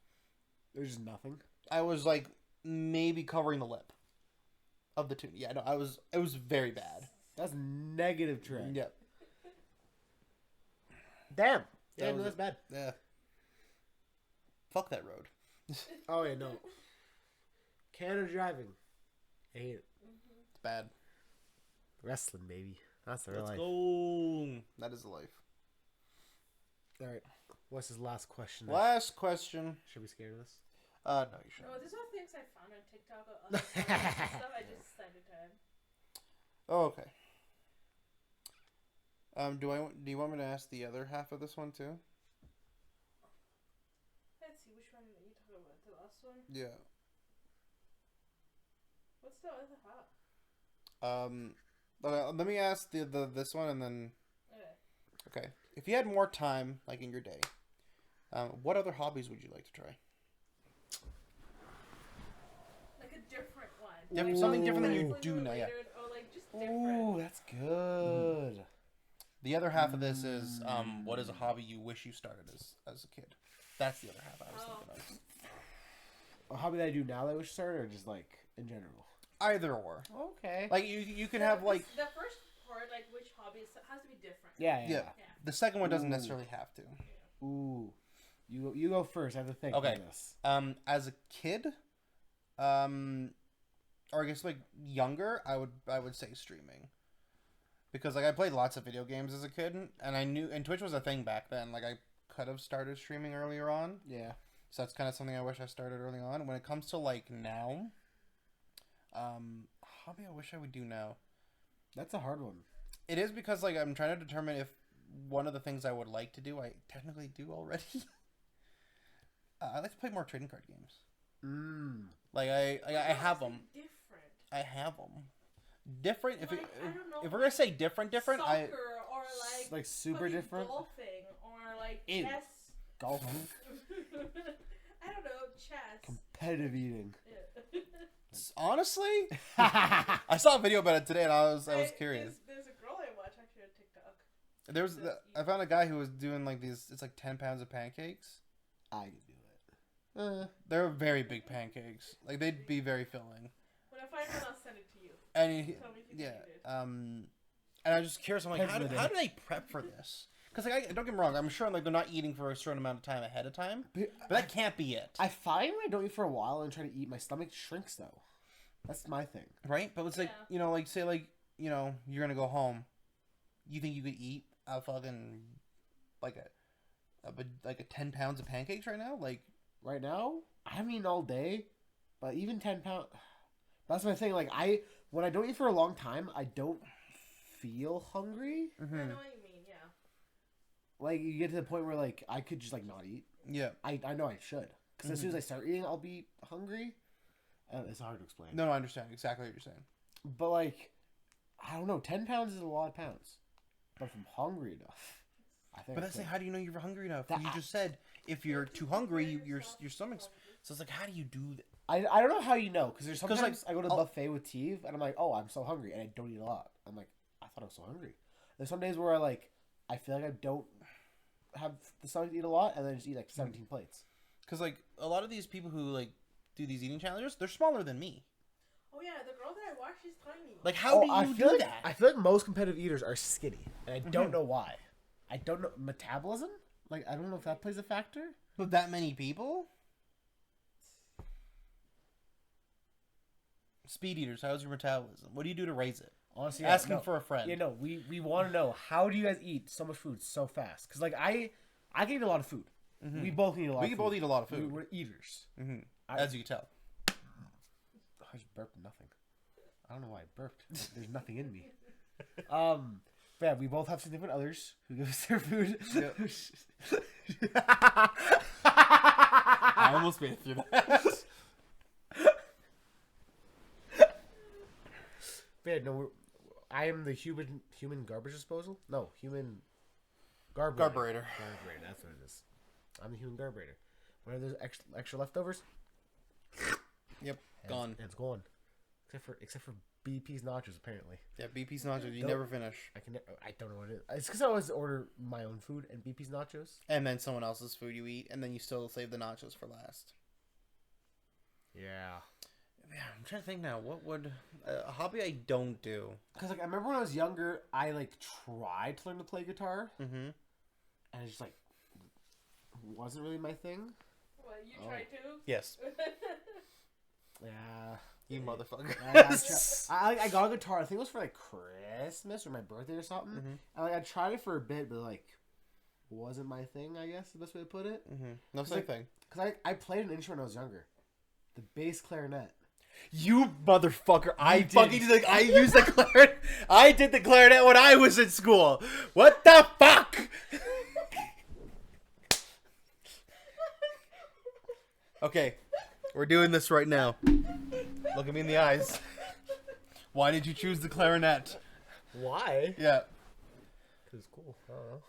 There's just nothing. I was like maybe covering the lip of the toonie. Yeah, no, it was very bad. That's negative tread. Yeah. Damn. That Yeah, no, was that's bad. Yeah. Fuck that road. Oh, yeah, no. Canada driving. I hate it. It's bad. Wrestling, baby. That's the real Let's life. go. That is the life. All right. What's his last question? Last question. Should we be scared of this? No, you shouldn't. No, these are things I found on TikTok or other stuff. I just sent it to him. Oh, okay. Do you want me to ask the other half of this one too? Let's see, which one are you talking about? The last one? Yeah. What's the other half? Let me ask the this one and then. Okay. Okay. If you had more time, like in your day, what other hobbies would you like to try? Like a different one. Yeah, something different than you Wrestling do now. Yeah. related or like just different. Ooh, that's good. The other half of this is what is a hobby you wish you started as a kid? That's the other half I was thinking of. A hobby that I do now that I wish to start, or just like in general? Either or. Okay. Like you can have like the first part, like which hobby has to be different. Yeah. yeah. The second one doesn't necessarily have to. Ooh. You go first. I have to think Okay. of this. As a kid, or I guess like younger, I would say streaming. Because like I played lots of video games as a kid, and I knew, and Twitch was a thing back then. Like I could have started streaming earlier on. Yeah. So that's kind of something I wish I started early on. When it comes to like now, hobby I wish I would do now. That's a hard one. It is because like I'm trying to determine if one of the things I would like to do I technically do already. I like to play more trading card games. Like I have them. Different. I have them. Different. If Like, I don't know, if we're gonna say different, Soccer I or like super fucking different. golfing or like Ew. chess. Golf. I don't know, chess. Competitive eating. Yeah. honestly, I saw a video about it today, and I was curious. There's a girl I watch actually on TikTok. There was I found a guy who was doing like these. It's like 10 pounds of pancakes. I could do it. They're very big pancakes. Like they'd be very filling. When I find one, I'll send it to you. And he, Tell me if you yeah, can eat it. and I was just curious. I'm like, Depends on the how day. do they prep for this? Because like, don't get me wrong, I'm sure like they're not eating for a certain amount of time ahead of time, but that can't be it, I find when I don't eat for a while and try to eat, my stomach shrinks though. That's my thing. right? But it's like Yeah. like say like you're gonna go home. You think you could eat a fucking like a 10 pounds of pancakes right now? Like Right now, I haven't eaten all day, but even 10 pounds. That's my thing. Like when I don't eat for a long time, I don't feel hungry. I know what you mean, yeah. Like you get to the point where like I could just like not eat. yeah. I know I should, because as soon as I start eating, I'll be hungry. It's hard to explain. No, I understand exactly what you're saying. But like, I don't know. 10 pounds is a lot of pounds. But if I'm hungry enough, I think. But that's like, how do you know you're hungry enough? That- You just said if you're too hungry, your stomach's. So it's like, how do you do that? I don't know how you know, because there's 'Cause, sometimes like, I go to the I'll- buffet with Teve and I'm like, oh, I'm so hungry, and I don't eat a lot. I'm like, I thought I was so hungry. There's some days where I feel like I don't have the stomach to eat a lot, and then just eat like 17 plates. Because like a lot of these people who like do these eating challenges, they're smaller than me. Oh yeah, the girl that I watch, she's tiny. Like how do I you feel do like, that? I feel like most competitive eaters are skinny, and I don't know why. I don't know metabolism. Like I don't know if that plays a factor. With that many people? Speed eaters, how's your metabolism? What do you do to raise it? Honestly, Asking for a friend. You know, we want to know how do you guys eat so much food so fast? Because like I can eat a lot of food. Mm-hmm. We both eat a lot. We of can food. both eat a lot of food. We're eaters. Mm-hmm. I- As you can tell. I just burped nothing. I don't know why I burped. There's nothing in me. But yeah, we both have significant others who give us their food. Yep. I almost made it through that. But yeah, no, I am the human garbage disposal. No, human garburator. Garburator. Garburator, that's what it is. I'm the human garburator. When there's extra leftovers, Yep, and gone. it's gone. Except for BP's nachos, apparently. Yeah, BP's nachos, you Don't- never finish. I don't know what it is. It's because I always order my own food and BP's nachos. And then someone else's food you eat, and then you still save the nachos for last. Yeah. Yeah, I'm trying to think now. What would a hobby I don't do? Because like I remember when I was younger, I like tried to learn to play guitar, Mm-hmm. and it just like wasn't really my thing. What, you tried to? Yes, Yeah. you motherfucker. I got a guitar. I think it was for like Christmas or my birthday or something. Mhm. And like I tried it for a bit, but like wasn't my thing. I guess the best way to put it. Mm-hmm. No Cause same like- thing. Because I played an instrument when I was younger, the bass clarinet. You motherfucker! I did. fucking like I used the clarinet. I did the clarinet when I was in school. What the fuck? Okay, we're doing this right now. Look at me in the eyes. Why did you choose the clarinet? Why? Yeah, Because it's cool. I don't know.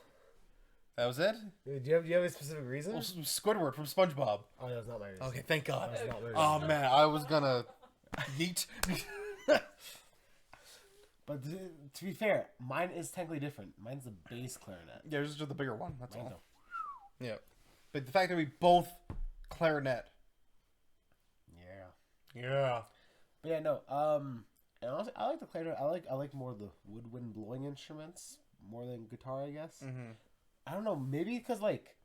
that was it. Do you have a specific reason? Well, Squidward from SpongeBob. Oh, that's not my reason. Okay, thank God. That's not my reason. Oh man, I was gonna yeet. But to be fair, mine is technically different. Mine's the bass clarinet. Yeah, this is just the bigger one. That's Mine's all. Yeah, but the fact that we both clarinet. Yeah. Yeah. But yeah, no. And honestly, I like the clarinet. I like more of the woodwind blowing instruments more than guitar, I guess. Mm-hmm. I don't know. Maybe because like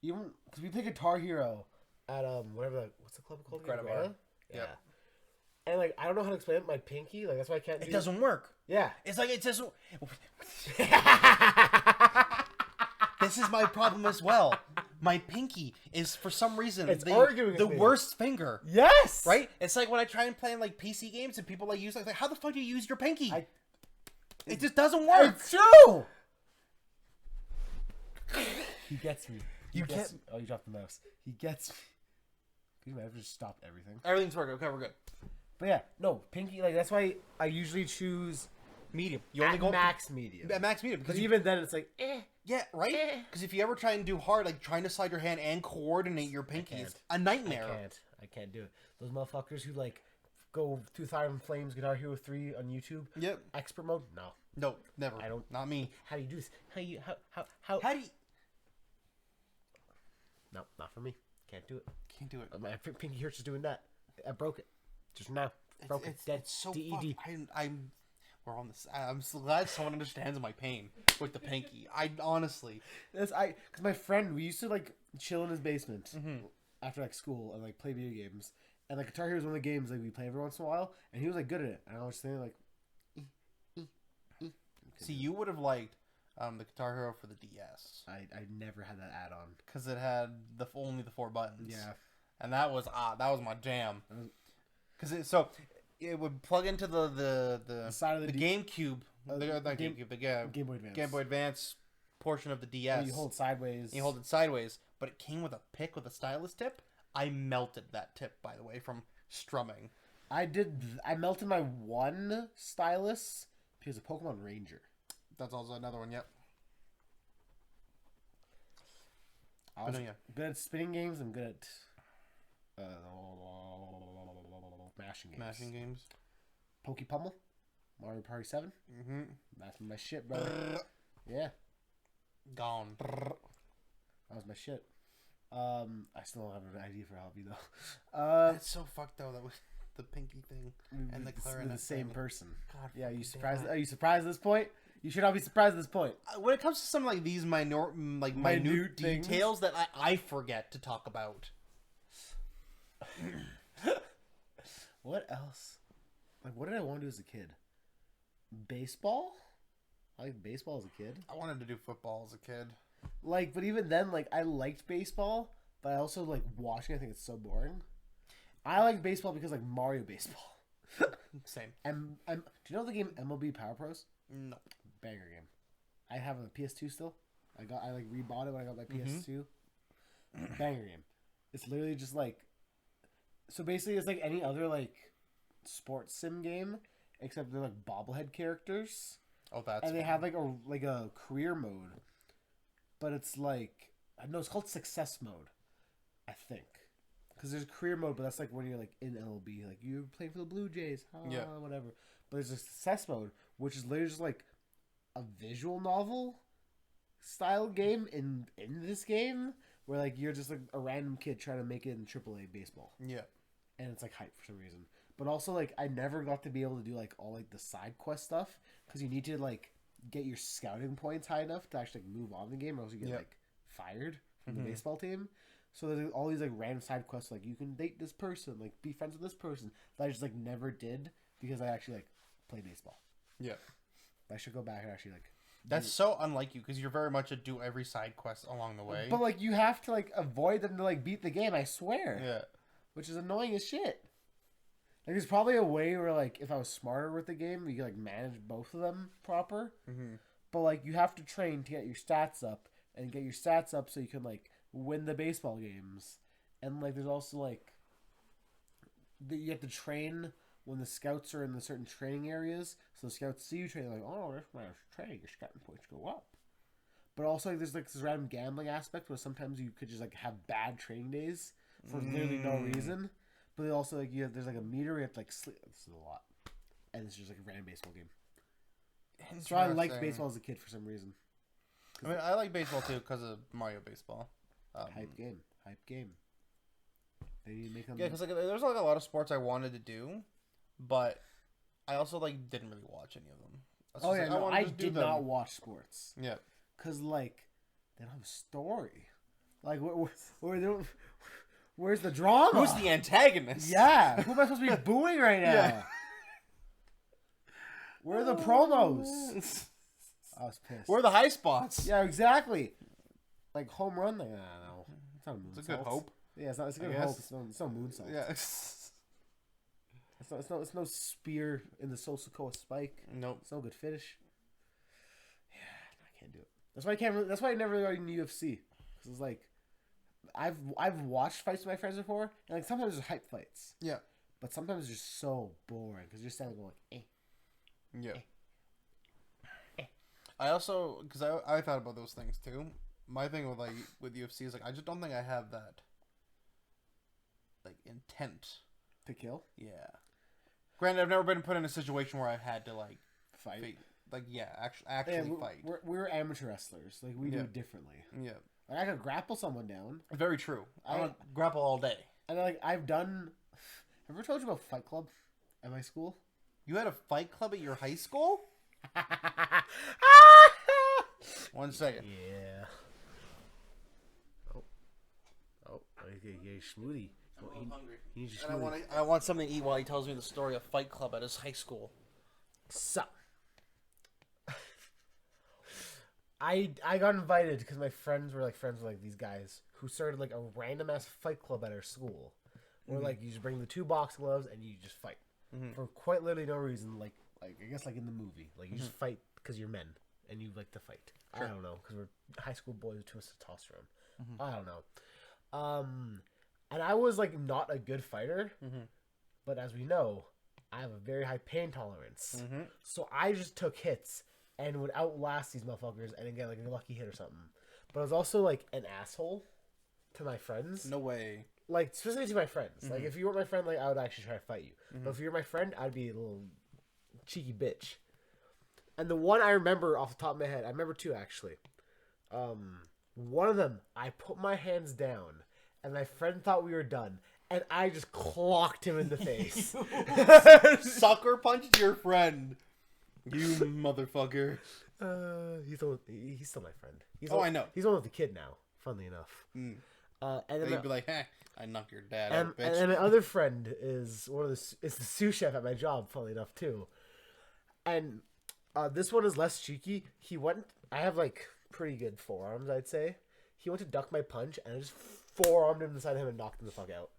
even because we play Guitar Hero at what's the club called? Greta again? Bar. Yeah. Yep. And like I don't know how to explain it. My pinky, like that's why I can't. It doesn't work. Yeah. It's like it doesn't. This is my problem as well. My pinky is for some reason It's arguing the with me. worst finger. Yes. Right? It's like when I try and play in like PC games and people like use like how the fuck do you use your pinky? It just doesn't work. It's true. He gets me. You gets me. Oh, you dropped the mouse. He gets me. Could you ever just stop everything? Everything's working. Okay, we're good. But yeah, no pinky. Like that's why I usually choose Medium. You only at go max medium. at max medium But because even then, it's like yeah, right? Because if you ever try and do hard, like trying to slide your hand and coordinate your pinky is a nightmare. I can't do it. Those motherfuckers who like go through Fire and Flames Guitar Hero 3 on YouTube. Yep. Expert mode? No. No, never. I don't- Not me. How do you do this? How How do you? No, not for me. Can't do it. Can't do it. My pinky hurts just doing that. I broke it. Just now. Broke it. Dead. It's so DED. I'm. We're on this. I'm so glad someone understands my pain with the pinky. I honestly. Because my friend, we used to like chill in his basement after like school and like play video games. And like Guitar Hero was one of the games like we play every once in a while, and he was like good at it. And I was thinking like, See, you would have liked the Guitar Hero for the DS I never had that add on. because it had only the 4 buttons. Yeah. And that was my jam. Because it would plug into the side of the GameCube, not Game- GameCube, the Game Boy Advance. Game Boy Advance portion of the DS. And you hold sideways. You hold it sideways, but it came with a pick with a stylus tip. I melted that tip, by the way, from strumming. I melted my one stylus because of Pokemon Ranger. That's also another one. Yep. I was no, yeah. good at spinning games. I'm good at mashing games. Mashing games. Poke Pummel, Mario Party 7. Mm-hmm. That's my shit, brother. Yeah, Gone. that was my shit. I still don't have an idea for a hobby though. That's so fucked though. That was the pinky thing and the We're clarinet. the same thing. person. God, Yeah, you fucking surprised? damn Are you surprised at this point? You should not be surprised at this point. When it comes to some like these minute things. details that I forget to talk about. What else? Like, what did I want to do as a kid? Baseball? I liked baseball as a kid. I wanted to do football as a kid. Like, but even then, like, I liked baseball, but I also, like, watching I think it's so boring. I like baseball because, like, Mario Baseball. Same. Do you know the game MLB Power Pros? No. Banger game. I have it on the PS2 still. I like rebought it when I got my PS2. Banger game. It's literally just like, so basically it's like any other like sports sim game, except they're like bobblehead characters. Oh, that's. And they fun. have like a career mode, but it's like, I know it's called success mode, I think. Because there's career mode, but that's like when you're like in MLB, like you're playing for the Blue Jays, whatever. But there's a success mode, which is literally just like a visual novel style game in this game, where like you're just like a random kid trying to make it in AAA baseball. Yeah. And it's like hype for some reason. But also like I never got to be able to do like all like the side quest stuff, because you need to like get your scouting points high enough to actually like, move on in the game, or else you get like fired from the baseball team. So there's all these like random side quests, like you can date this person, like be friends with this person, that I just like never did because I actually like play baseball. Yeah. I should go back and actually like. That's so unlike you, because you're very much a do every side quest along the way. But like you have to like avoid them to like beat the game. I swear. Yeah. Which is annoying as shit. Like there's probably a way where like if I was smarter with the game, you could like manage both of them proper. Mm-hmm. But like you have to train to get your stats up, and get your stats up so you can like win the baseball games. And like there's also like you have to train when the scouts are in the certain training areas, so the scouts see you training, like, oh, this man's training, your scouting points go up. But also like, there's like this random gambling aspect where sometimes you could just like have bad training days for literally no reason. But they also like there's like a meter you have to like sleep. This is a lot, and it's just like a random baseball game. So I liked baseball as a kid for some reason. I mean, I like baseball too because of Mario Baseball. Hype game. They need to make them. Yeah, because like there's like a lot of sports I wanted to do, but I also like didn't really watch any of them. Oh yeah, no, I did not watch sports. Yeah, because like they don't have a story. Like where's the drama? Who's the antagonist? Yeah, who am I supposed to be booing right now? Yeah. Where are the promos? I was pissed. Where are the high spots? Yeah, exactly. Like home run. Like, I don't know. It's not a moonsault. It's a good hope. Yeah, it's not. It's a good I hope. guess. It's no moonsault. Yeah. It's no spear in the Sosukoa spike. Nope. It's no good finish. Yeah, I can't do it. That's why I can't. That's why I never got into UFC. Because it's like, I've watched fights with my friends before, and like sometimes there's hype fights. Yeah. But sometimes it's just so boring because you're standing there going like, Yeah. I also, because I thought about those things too. My thing with UFC is like I just don't think I have that like intent to kill. Yeah. Granted, I've never been put in a situation where I've had to like fight. Like actually fight. We're amateur wrestlers. Like we do it differently. Yeah. Like, I could grapple someone down. Very true. I would grapple all day. And like I've done. Have I ever told you about Fight Club at my school? You had a fight club at your high school? 1 second. Yeah. Oh, yeah, smoothie. I'm hungry. And I want something to eat while he tells me the story of Fight Club at his high school. So, I got invited because my friends were like friends with like these guys who started like a random ass fight club at our school, where like you just bring the 2 boxing gloves and you just fight for quite literally no reason. Like I guess like in the movie, like you just fight because you're men and you like to fight. Sure. I don't know, because we're high school boys with too much testosterone. I don't know. And I was like not a good fighter, but as we know, I have a very high pain tolerance. So I just took hits and would outlast these motherfuckers and then get like a lucky hit or something. But I was also like an asshole to my friends. No way. Like specifically to my friends. Like if you were my friend, like I would actually try to fight you. But if you're my friend, I'd be a little cheeky bitch. And the one I remember off the top of my head, I remember 2 actually. One of them, I put my hands down, and my friend thought we were done, and I just clocked him in the face. Sucker punched your friend. You motherfucker. He's still my friend. I know. He's on with the kid now. Funnily enough. Mm. And And then you'd be like, hey, I knocked your dad and, out, bitch. and my other friend is the sous chef at my job. Funnily enough, too. And this one is less cheeky. I have like pretty good forearms, I'd say. He went to duck my punch, and I just forearmed him inside him and knocked him the fuck out.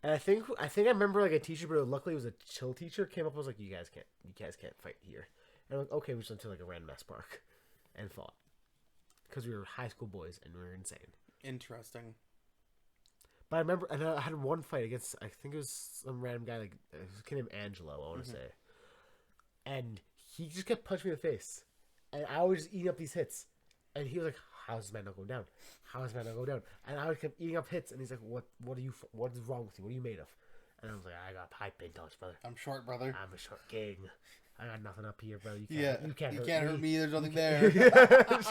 And I think I remember like a teacher, but luckily it was a chill teacher. Came up and was like, "You guys can't fight here." And I'm like, "Okay," we just went to like a random ass park and fought because we were high school boys and we were insane. Interesting. But I remember, and I had one fight against, I think it was some random guy, like it was a kid named Angelo, I want to say, and he just kept punching me in the face, and I was just eating up these hits, and he was like, "How is this man not go down? How is this man not go down?" And I would keep eating up hits, and he's like, "What is wrong with you? What are you made of?" And I was like, "I got high pain tolerance, brother. I'm short, brother. I'm a short king. I got nothing up here, brother. You can't hurt me. There's nothing You there. can't-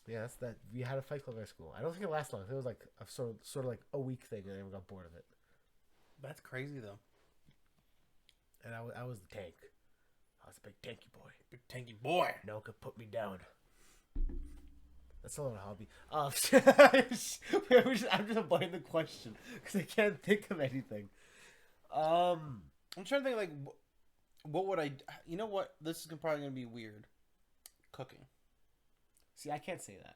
Yeah, that's that. We had a fight club at our school. I don't think it lasted long. It was like a sort of like a week thing, and everyone got bored of it. That's crazy, though. And I was the tank. I was a big tanky boy. Big tanky boy. No one could put me down. That's not a hobby. I'm just avoiding the question because I can't think of anything. I'm trying to think, like, what would I... You know what? This is probably going to be weird. Cooking. See, I can't say that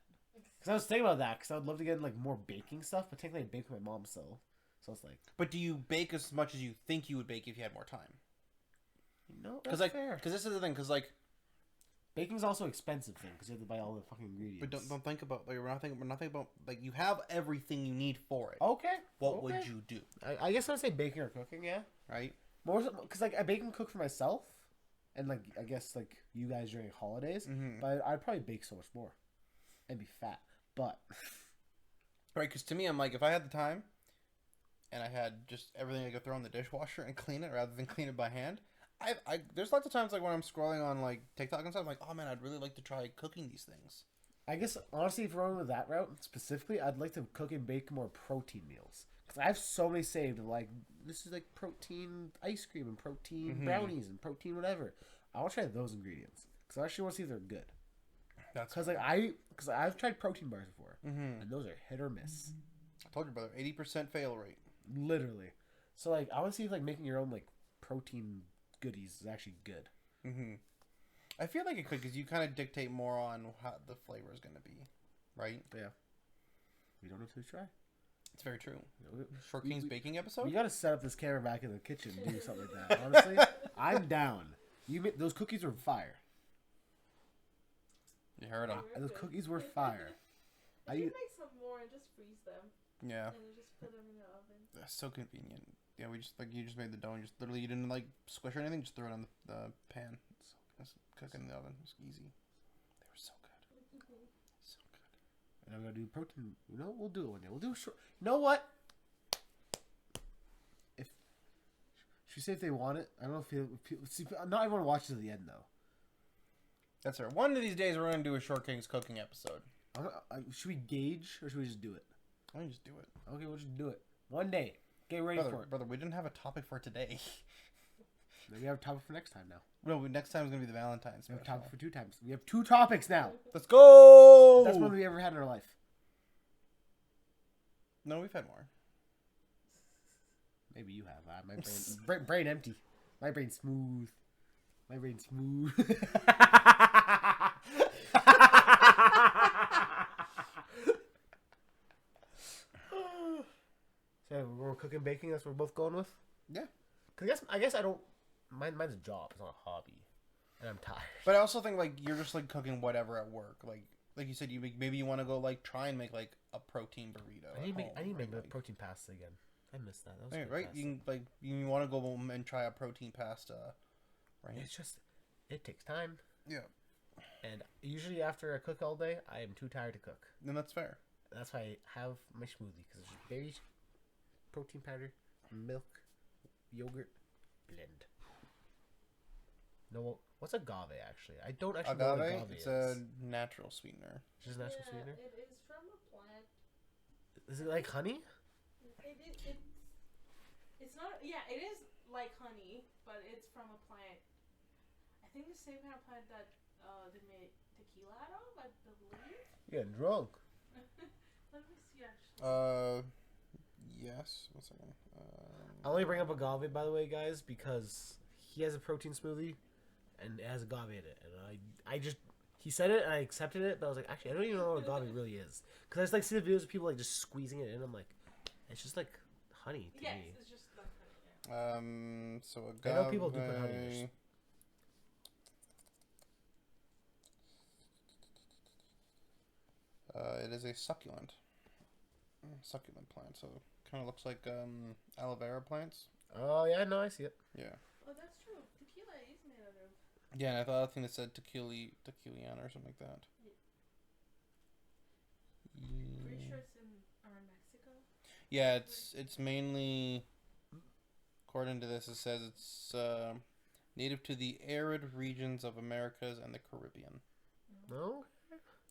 because I was thinking about that because I would love to get like more baking stuff, but technically I bake with my mom still, so it's like. But do you bake as much as you think you would bake if you had more time? No, Because that's fair. Because this is the thing. Because like, baking's also an expensive thing because you have to buy all the fucking ingredients. but don't think about like we're not thinking about like you have everything you need for it. Okay. What would you do? I guess I'd say baking or cooking. Yeah. Right. More because like I bake and cook for myself, and like I guess like you guys during holidays. Mhm. But I'd probably bake so much more, and be fat. But Right. Because to me, I'm like, if I had the time, and I had just everything I could throw in the dishwasher and clean it rather than clean it by hand. There's lots of times like when I'm scrolling on like TikTok and stuff, I'm like, oh man, I'd really like to try cooking these things. I guess honestly, if we're going with that route specifically, I'd like to cook and bake more protein meals because I have so many saved. Of like this is like protein ice cream and protein brownies and protein whatever. I want to try those ingredients because I actually want to see if they're good. That's Because I've tried protein bars before and those are hit or miss, I told you, brother, 80% fail rate. literally. So like I want to see if like making your own like protein goodies is actually good. Mm-hmm. I feel like it could because you kind of dictate more on how the flavor is going to be, right? But yeah, we don't know till we try. It's very true. We- Short King's baking episode. We gotta set up this camera back in the kitchen and do something like that. Honestly, I'm down. Those cookies were fire. You heard him. Those cookies were fire. You can make some more and just freeze them. Yeah, And you just put them in the oven. that's so convenient. Yeah, we just you just made the dough and just literally you didn't like squish or anything. Just threw it on the pan. It's cooking in the oven. It was easy. They were so good. So good. And I'm gonna do protein. You know, we'll do it one day. We'll do a short. You know what? Should we say if they want it? I don't know if people see. Not everyone watches to the end though. That's right. One of these days we're gonna do a Short King's cooking episode. Should we gauge or should we just do it? Why don't you just do it, Okay, we'll just do it one day. Get ready for it. brother? We didn't have a topic for today. We have a topic for next time now. No, next time is gonna be the Valentine's We have a special. topic for 2 times. We have 2 topics now. Let's go. That's more than we ever had in our life. No, we've had more. Maybe you have. My brain empty. My brain smooth. My brain smooth. So we're cooking, baking. That's what we're both going with. Yeah. Cause I guess I don't. Mine's a job. It's not a hobby, and I'm tired. But I also think like you're just like cooking whatever at work. Like you said, maybe you want to go like try and make like a protein burrito. I need at to home, make right? Like- protein pasta again. I missed that. That was Right, good right? pasta. You can like you want to go home and try a protein pasta, right? It's just it takes time, Yeah, and usually after I cook all day, I am too tired to cook. and that's fair. That's why I have my smoothie because it's berries, protein powder, milk, yogurt, blend. No, what's agave actually? I don't actually know what Agave, agave it's is. a natural sweetener. It's just natural sweetener. It is from a plant. Is it like honey? It's not. Yeah, it is like honey, but it's from a plant. I think the same kind of plant that they made tequila out of, I believe. You're getting drunk. Let me see, actually. Yes. 1 second. I only bring up agave, by the way, guys, because he has a protein smoothie, and it has agave in it, and I just he said it, and I accepted it, but I was like, actually, I don't even know what agave really is, because I just like see the videos of people like just squeezing it in. I'm like, it's just like honey to Yes, me. it's just like honey. So I agave. know people do put honey in theirs. It is a succulent plant, so kind of looks like aloe vera plants. Oh yeah, no, I see it. Yeah. Oh, that's true. Tequila is made out of. Yeah, and I thought that said tequiliana or something like that. Pretty sure it's in around Mexico. Yeah, it's mainly, according to this, it says it's native to the arid regions of Americas and the Caribbean. No.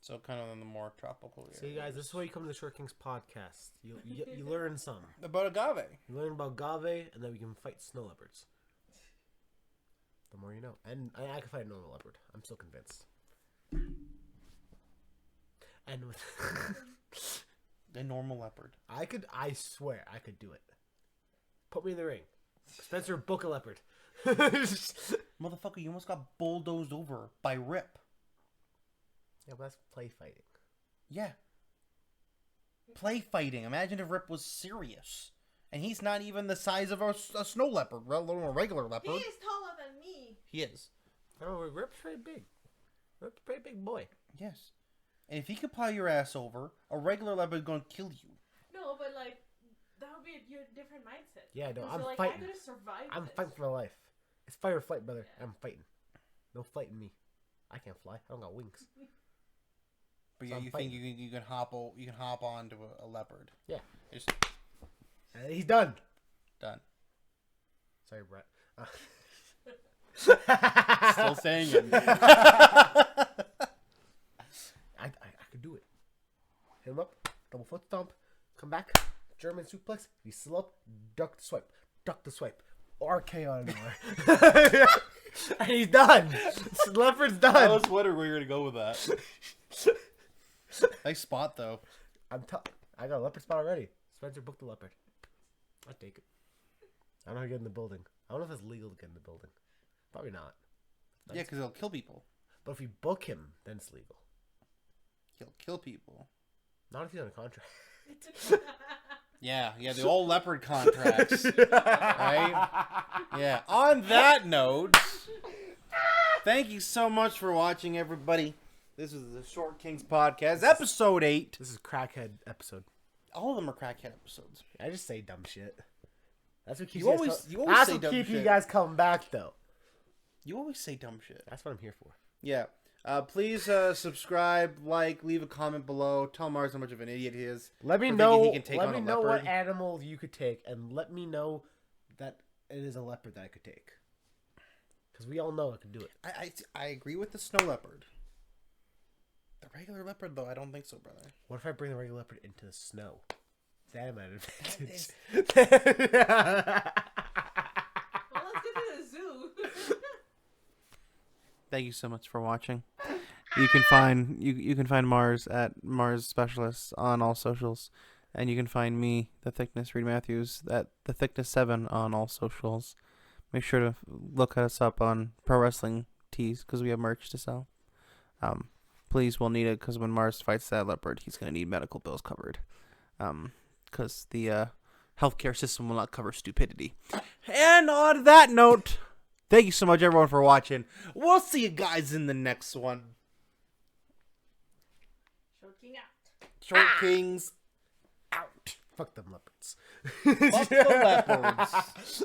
So kind of in the more tropical areas. See, guys, this is why you come to the Short Kings podcast. You learn some. About agave. You learn about agave, and then we can fight snow leopards. The more you know. And I can fight a normal leopard. I'm still convinced. And with A normal leopard. I swear, I could do it. Put me in the ring. Spencer, book a leopard. Motherfucker, you almost got bulldozed over by Rip. Yeah, but that's play fighting. Yeah. Play fighting. Imagine if Rip was serious. And he's not even the size of a snow leopard, let alone a regular leopard. He is taller than me. He is. Oh, Rip's pretty big. Rip's a pretty big boy. Yes. And if he could plow your ass over, a regular leopard is going to kill you. No, but like that would be your different mindset. Yeah, no, So, I'm like, fighting. I could have survived. I'm this. fighting for my life. It's fight or flight, brother. I'm fighting. No fighting me. I can't fly. I don't got wings. But So yeah, I'm you fighting. think you can hop onto a leopard. Yeah. Just He's done. done. Sorry, Brett. Still saying it. I could do it. Hit him up, double foot stomp, come back, German suplex, he's still up, duck the swipe, RK on him. And he's done. Leopard's done. I was wondering where you were going to go with that. Nice spot, though. I got a leopard spot already. Spencer booked the leopard. I'll take it. I don't know how to get in the building. I don't know if it's legal to get in the building. Probably not. Yeah, because he'll kill people. But if we book him, then it's legal. He'll kill people. Not if he's on a contract. Yeah, the old leopard contracts. Right? Yeah. On that note, thank you so much for watching, everybody. This is the Short Kings podcast, episode 8. This is crackhead episode. All of them are crackhead episodes. I just say dumb shit. That's what keeps You you always- guys you always that's say what dumb keeps you shit. guys coming back, though. You always say dumb shit. That's what I'm here for. Yeah. Please subscribe, leave a comment below. Tell Mars how much of an idiot he is. Let me for know. thinking he can take Let on me a know what leopard. animal you could take, and let me know that it is a leopard that I could take. Because we all know I could do it. I agree with the snow leopard. The regular leopard, though, I don't think so, brother. What if I bring the regular leopard into the snow? That might advantage. Well, let's get to the zoo. Thank you so much for watching. You can find you can find Mars at Mars Specialists on all socials, and you can find me, The Thickness, Reed Matthews, at The Thickness 7 on all socials. Make sure to look us up on Pro Wrestling Tees because we have merch to sell. Please, we'll need it because when Mars fights that leopard, he's gonna need medical bills covered. Because the healthcare system will not cover stupidity. And on that note, thank you so much, everyone, for watching. We'll see you guys in the next one. Choking out. Short Kings Out. Fuck them leopards. Fuck the leopards.